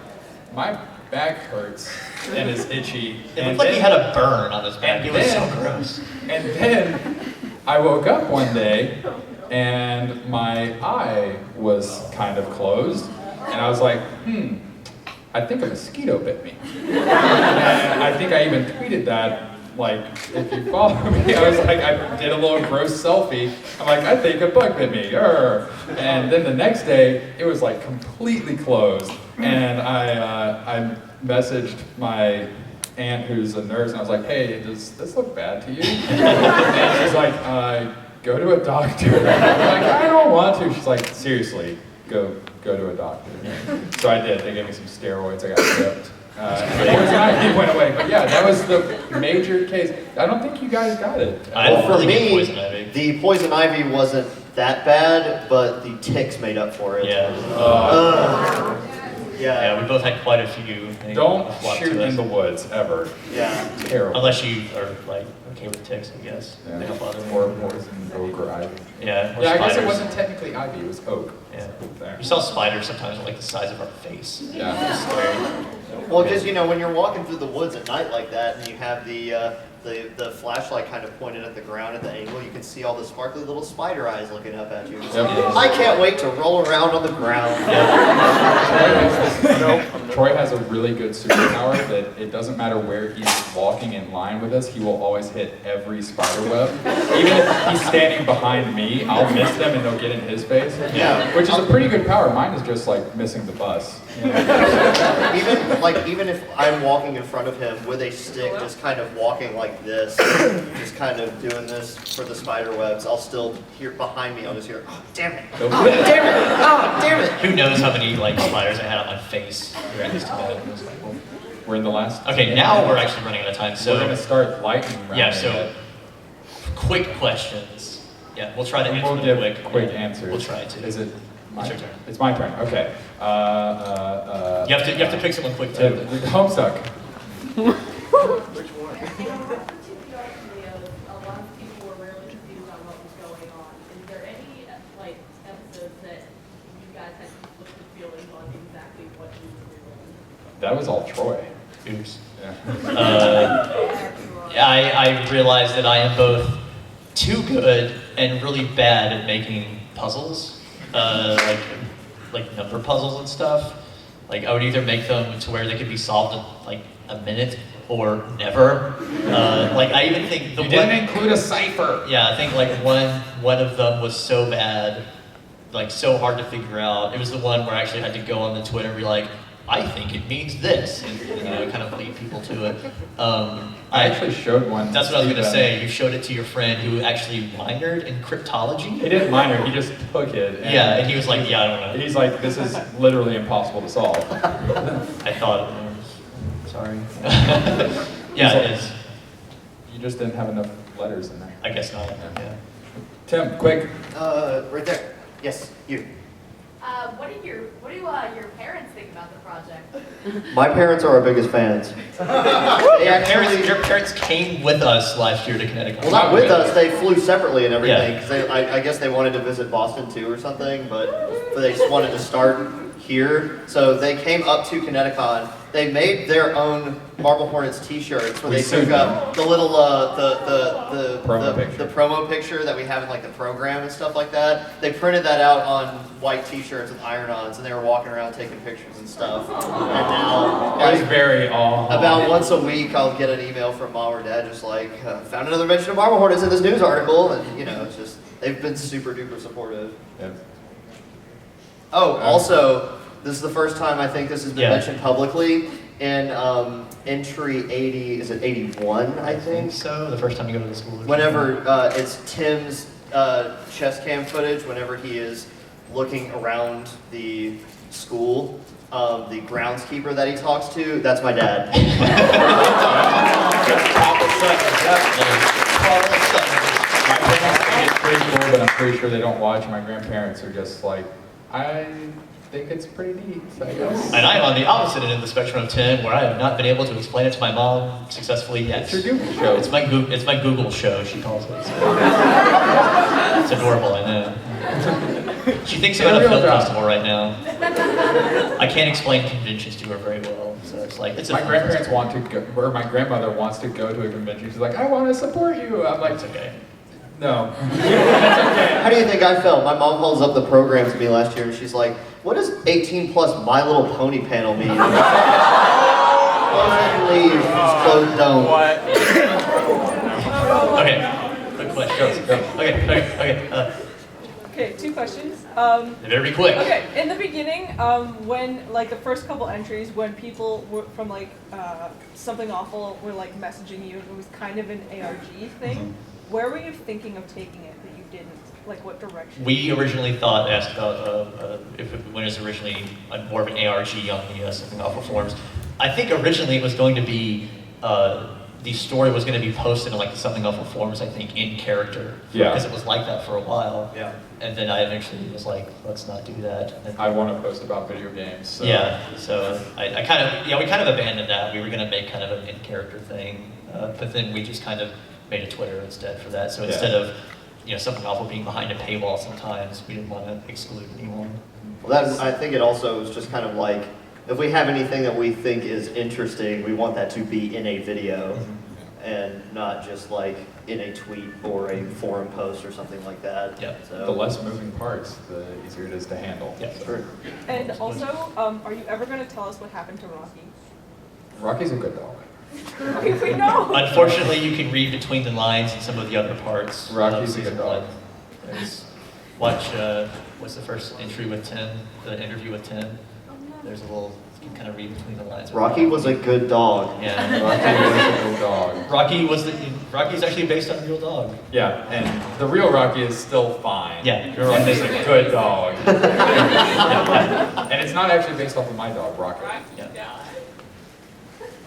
my back hurts and is itchy. It looked like he had a burn on his back. It was so gross. And then I woke up one day and my eye was kind of closed. And I was like, I think a mosquito bit me. And I think I even tweeted that, like, if you follow me, I was like, I did a little gross selfie. I'm like, I think a bug bit me. And then the next day, it was like completely closed. And I messaged my aunt who's a nurse, and I was like, hey, does this look bad to you? And she's like, go to a doctor. I'm like, I don't want to. She's like, seriously, go to a doctor. So I did. They gave me some steroids. I got ripped. Poison ivy went away, but yeah, that was the major case. I don't think you guys got it. I for really get me, poison ivy. the poison ivy wasn't that bad, but the ticks made up for it. Yeah. Yeah. We both had quite a few. Don't shoot in the woods ever. Yeah. Terrible. Unless you are like okay with ticks, I guess. Yeah. They don't bother me. Or poison oak or ivy. Yeah. Or Yeah, I guess it spiders. wasn't technically ivy, it was oak. Yeah. There. You saw spiders sometimes like the size of our face. Yeah. It's scary. Well, because when you're walking through the woods at night like that, and you have the flashlight kind of pointed at the ground at the angle, you can see all the sparkly little spider eyes looking up at you. Yep. I can't wait to roll around on the ground. Troy has a really good superpower that it doesn't matter where he's walking in line with us, he will always hit every spider web. Even if he's standing behind me, I'll miss them and they'll get in his face. Yeah. Which is a pretty good power. Mine is just like missing the bus. Even if I'm walking in front of him with a stick, just kind of walking like this, just kind of doing this for the spider webs, I'll still hear behind me. I'll just hear, oh damn it, oh damn it, oh damn it. Who knows how many like spiders I had on my face throughout this time? We're in the last. Okay, now we're actually running out of time. So we're gonna start lightning round. Yeah. So quick questions. Yeah, we'll try to answer We'll them give quick. quick answers. We'll try to. Is it? It's your turn. It's my turn. Okay. You have to pick someone quick too. Homestuck. Which one? In our TPR videos, a lot of people were really confused on what was going on. Is there any like episodes that you guys had conflicted feelings on exactly what you were doing? That was all Troy. Oops. Yeah. I realized that I am both too good and really bad at making puzzles, like number puzzles and stuff. Like I would either make them to where they could be solved in like a minute or never. Like I even think You didn't include a cipher. Yeah, I think like one of them was so bad, like so hard to figure out. It was the one where I actually had to go on the Twitter and be like, I think it means this, and kind of lead people to it. I actually showed one. That's what I was going to say. You showed it to your friend who actually minored in cryptology. He didn't minor, he just took it. And he was like, yeah, I don't know. And he's like, this is literally impossible to solve. I thought it was. Sorry. Yeah, it is. You just didn't have enough letters in there. I guess not. Yeah. Tim, quick. Right there. Yes, you. What do your parents think about the project? My parents are our biggest fans. Your parents came with us last year to Connecticut. Well, not with us. They flew separately and everything. Because I guess they wanted to visit Boston too or something, but they just wanted to start here. So they came up to Connecticon. They made their own Marble Hornets T-shirts where they took up the little the promo picture that we have in like the program and stuff like that. They printed that out on white T-shirts with iron-ons, and they were walking around taking pictures and stuff. And now, It was very about once a week, I'll get an email from mom or dad just like, found another mention of Marble Hornets in this news article, and it's just they've been super duper supportive. Yep. Oh, also, this is the first time I think this has been mentioned publicly in entry 80, is it 81, I think? So, the first time you go to the school. Whenever it's Tim's chest cam footage, whenever he is looking around the school, the groundskeeper that he talks to, that's my dad. My parents think it's pretty cool, but I'm pretty sure they don't watch. My grandparents are just like, I think it's pretty neat, I guess. And I'm on the opposite end of the spectrum of Tim, where I have not been able to explain it to my mom successfully yet. It's your Google show. It's my Google show, she calls it. It's adorable, I know. She thinks I'm at a film festival right now. I can't explain conventions to her very well, so it's like it's. My grandparents want to go, or my grandmother wants to go to a convention. She's like, I want to support you. I'm like, it's okay. No. How do you think I felt? My mom calls up the program to me last year, and she's like, what does 18 plus My Little Pony panel mean? Leave. Close down. What? Okay. Quick question. Okay, two questions. They better be quick. Okay, in the beginning, when like the first couple entries, when people were from like Something Awful were like messaging you, it was kind of an ARG thing. Where were you thinking of taking it that you didn't? Like what direction? We originally asked about when it was originally more of an ARG on the Something Awful forums. I think originally it was going to be, the story was going to be posted in like the Something Awful forums, I think, in character. Yeah. Because it was like that for a while. Yeah. And then I eventually was like, let's not do that. And I want to post about video games. So. yeah, so I kind of, we kind of abandoned that. We were going to make kind of an in-character thing, but then we just kind of made a Twitter instead for that. So instead of, Something Awful being behind a paywall sometimes, we didn't want to exclude anyone. Well, that, I think it also is just kind of like, if we have anything that we think is interesting, we want that to be in a video and not just like in a tweet or a forum post or something like that. Yeah. So, The less moving parts, the easier it is to handle. Yeah. sure. And also, are you ever going to tell us what happened to Rocky? Rocky's a good dog. We know. Unfortunately, you can read between the lines in some of the other parts. Rocky's of a good season dog. 1. Watch, what's the first entry with Tim? The interview with Tim. There's a little, you can kind of read between the lines. Rocky was a good dog. Yeah. Rocky was a good dog. Rocky's actually based on a real dog. Yeah, and the real Rocky is still fine. Yeah. And is a good dog. And it's not actually based off of my dog, Rocket. Yeah.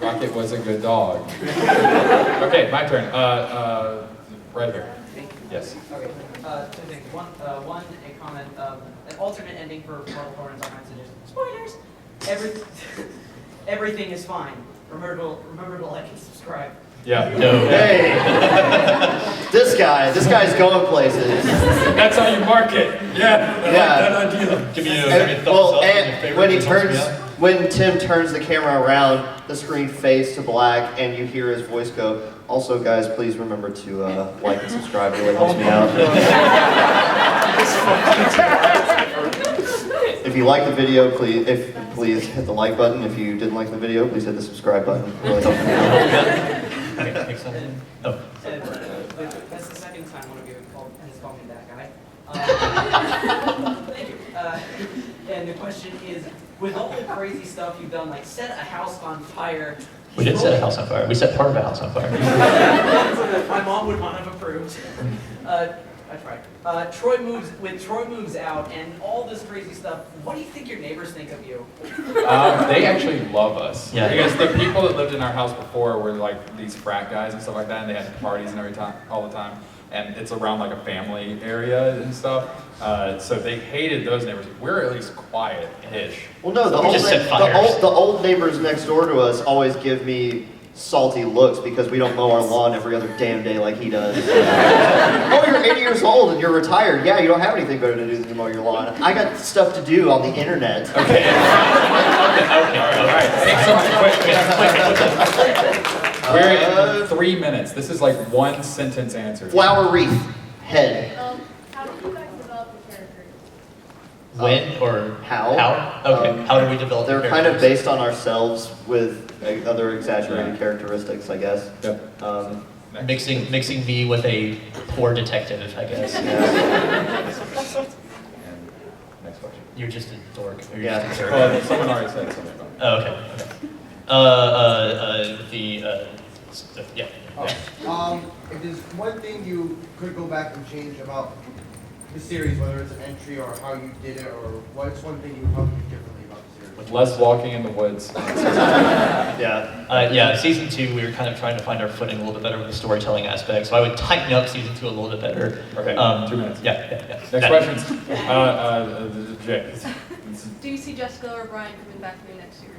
Rocket was a good dog. Okay, my turn. Right here. Yes. Okay, two things. One, a comment. An alternate ending for Marble Hornets. I'm going to suggest spoilers. Everything is fine. Remember to like and subscribe. Yeah. No. Hey, this guy's going places. That's how you market. Yeah. I like that idea. Give me a And, thumbs well, up and your favorite when he thumbs turns, me up. when Tim turns the camera around, the screen fades to black, and you hear his voice go, "Also, guys, please remember to like and subscribe. It really helps me out." If you like the video, please hit the like button. If you didn't like the video, please hit the subscribe button. It really helps me out. Okay, take something. Oh. That's the second time one of you has called me that guy. Thank you. And the question is, with all the crazy stuff you've done, like set a house on fire. We did set a house on fire. We set part of a house on fire. My mom would not have approved. I tried. Troy moves out, and all this crazy stuff. What do you think your neighbors think of you? They actually love us. Yeah. Because the people that lived in our house before were like these frat guys and stuff like that, and they had parties and all the time. And it's around like a family area and stuff. So they hated those neighbors. We're at least quiet-ish. Well, no, the old neighbors next door to us always give me salty looks because we don't mow our lawn every other damn day like he does. Oh, you're 80 years old and you're retired. Yeah, you don't have anything better to do than to mow your lawn. I got stuff to do on the internet. Okay. All right. Take something quick. We're at 3 minutes. This is like one sentence answer. Flower wreath, head. How did you guys develop the characters? When or How? How? Okay. How do we develop? They're the kind of characters? based on ourselves with other exaggerated characteristics, I guess. Yep. Mixing me with a poor detective, I guess. Next question. You're just a dork. Or you're Yeah. just a character. Well, someone already said something about it. Oh, okay. Yeah. If there's one thing you could go back and change about the series, whether it's an entry or how you did it, or what's one thing you would probably do differently about the series? Less walking in the woods. Yeah. Season 2, we were kind of trying to find our footing a little bit better with the storytelling aspect, so I would tighten up season 2 a little bit better. Okay, 2 minutes. Yeah. Next questions. Jay. Do you see Jessica or Brian coming back to the next series?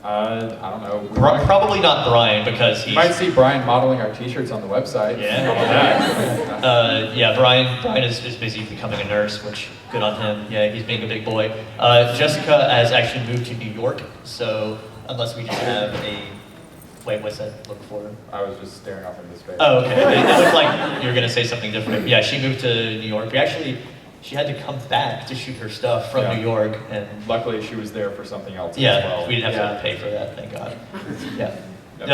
I don't know. Probably not Brian, because You might see Brian modeling our t-shirts on the website. Yeah, Brian is busy becoming a nurse, which good on him. Yeah, he's being a big boy. Jessica has actually moved to New York, so unless we just have a... Wait, what's that look for? I was just staring off into space. Oh, okay. It looked like you were going to say something different. Yeah, she moved to New York. She had to come back to shoot her stuff from New York, and luckily she was there for something else as well. we didn't have to pay for that, thank God. Yeah,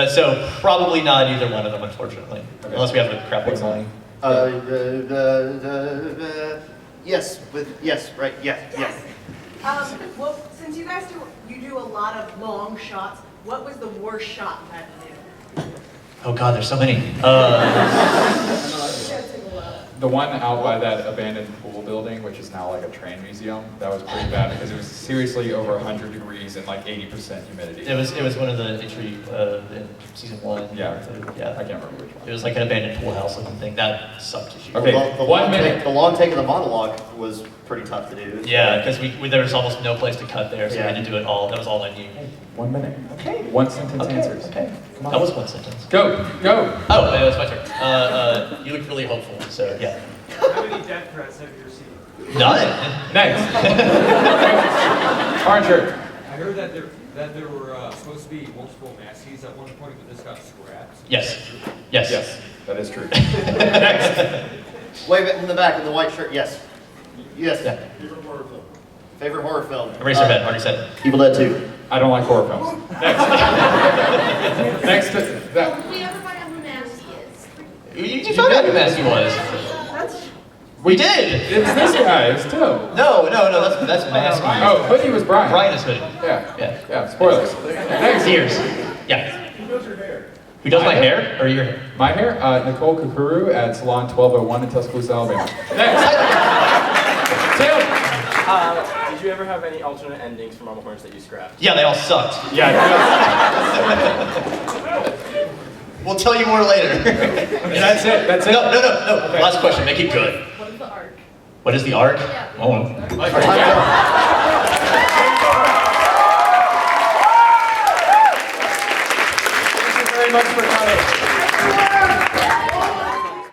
so probably not either one of them, unfortunately, unless we have a crap load of money. Yes, right, yes. Well, since you guys do a lot of long shots, what was the worst shot you had to do? Oh God, there's so many. The one out by that abandoned pool building, which is now like a train museum, that was pretty bad because it was seriously over 100 degrees and like 80% humidity. It was one of the entry in season 1. Yeah. Yeah. I can't remember which one. It was like an abandoned pool house looking thing. That sucked as shit. Okay, The 1 minute. The long take of the monologue was pretty tough to do. Yeah, because there was almost no place to cut there, so we had to do it all. That was all I knew. 1 minute. Okay. 1 sentence answers. Okay. Come on. That was 1 sentence. Go. Oh, that was my turn. You look really hopeful, so yeah. How many death threats have you received? None. Next. Orange shirt. I heard that there were supposed to be multiple masties at one point, but this got scrapped. Yes. Yes, that is true. Next. Wave it in the back in the white shirt. Yes. Yes. Yeah. Favorite horror film? Erase your bed. Already said it. Evil Dead 2. I don't like horror films. Next. Next. Well, we ever find out who Nasty is? You found out who Maskey was. We did. It's this guy. It's Tim. No. That's Maskey. Oh, Hoodie was Brian. Brian is Hoodie. Yeah. Spoilers. Next. Ears. Yeah. Who does your hair? Who does my hair or your hair? My hair? Nicole Kukuru at Salon 1201 in Tuscaloosa, Alabama. Next. Tim. Did you ever have any alternate endings for Marble Hornets that you scrapped? Yeah, they all sucked. Yeah. We'll tell you more later. That's it. No. Okay. Last question. Make it good. What is the arc? What is the arc? Yeah. Oh. Thank you very much for coming.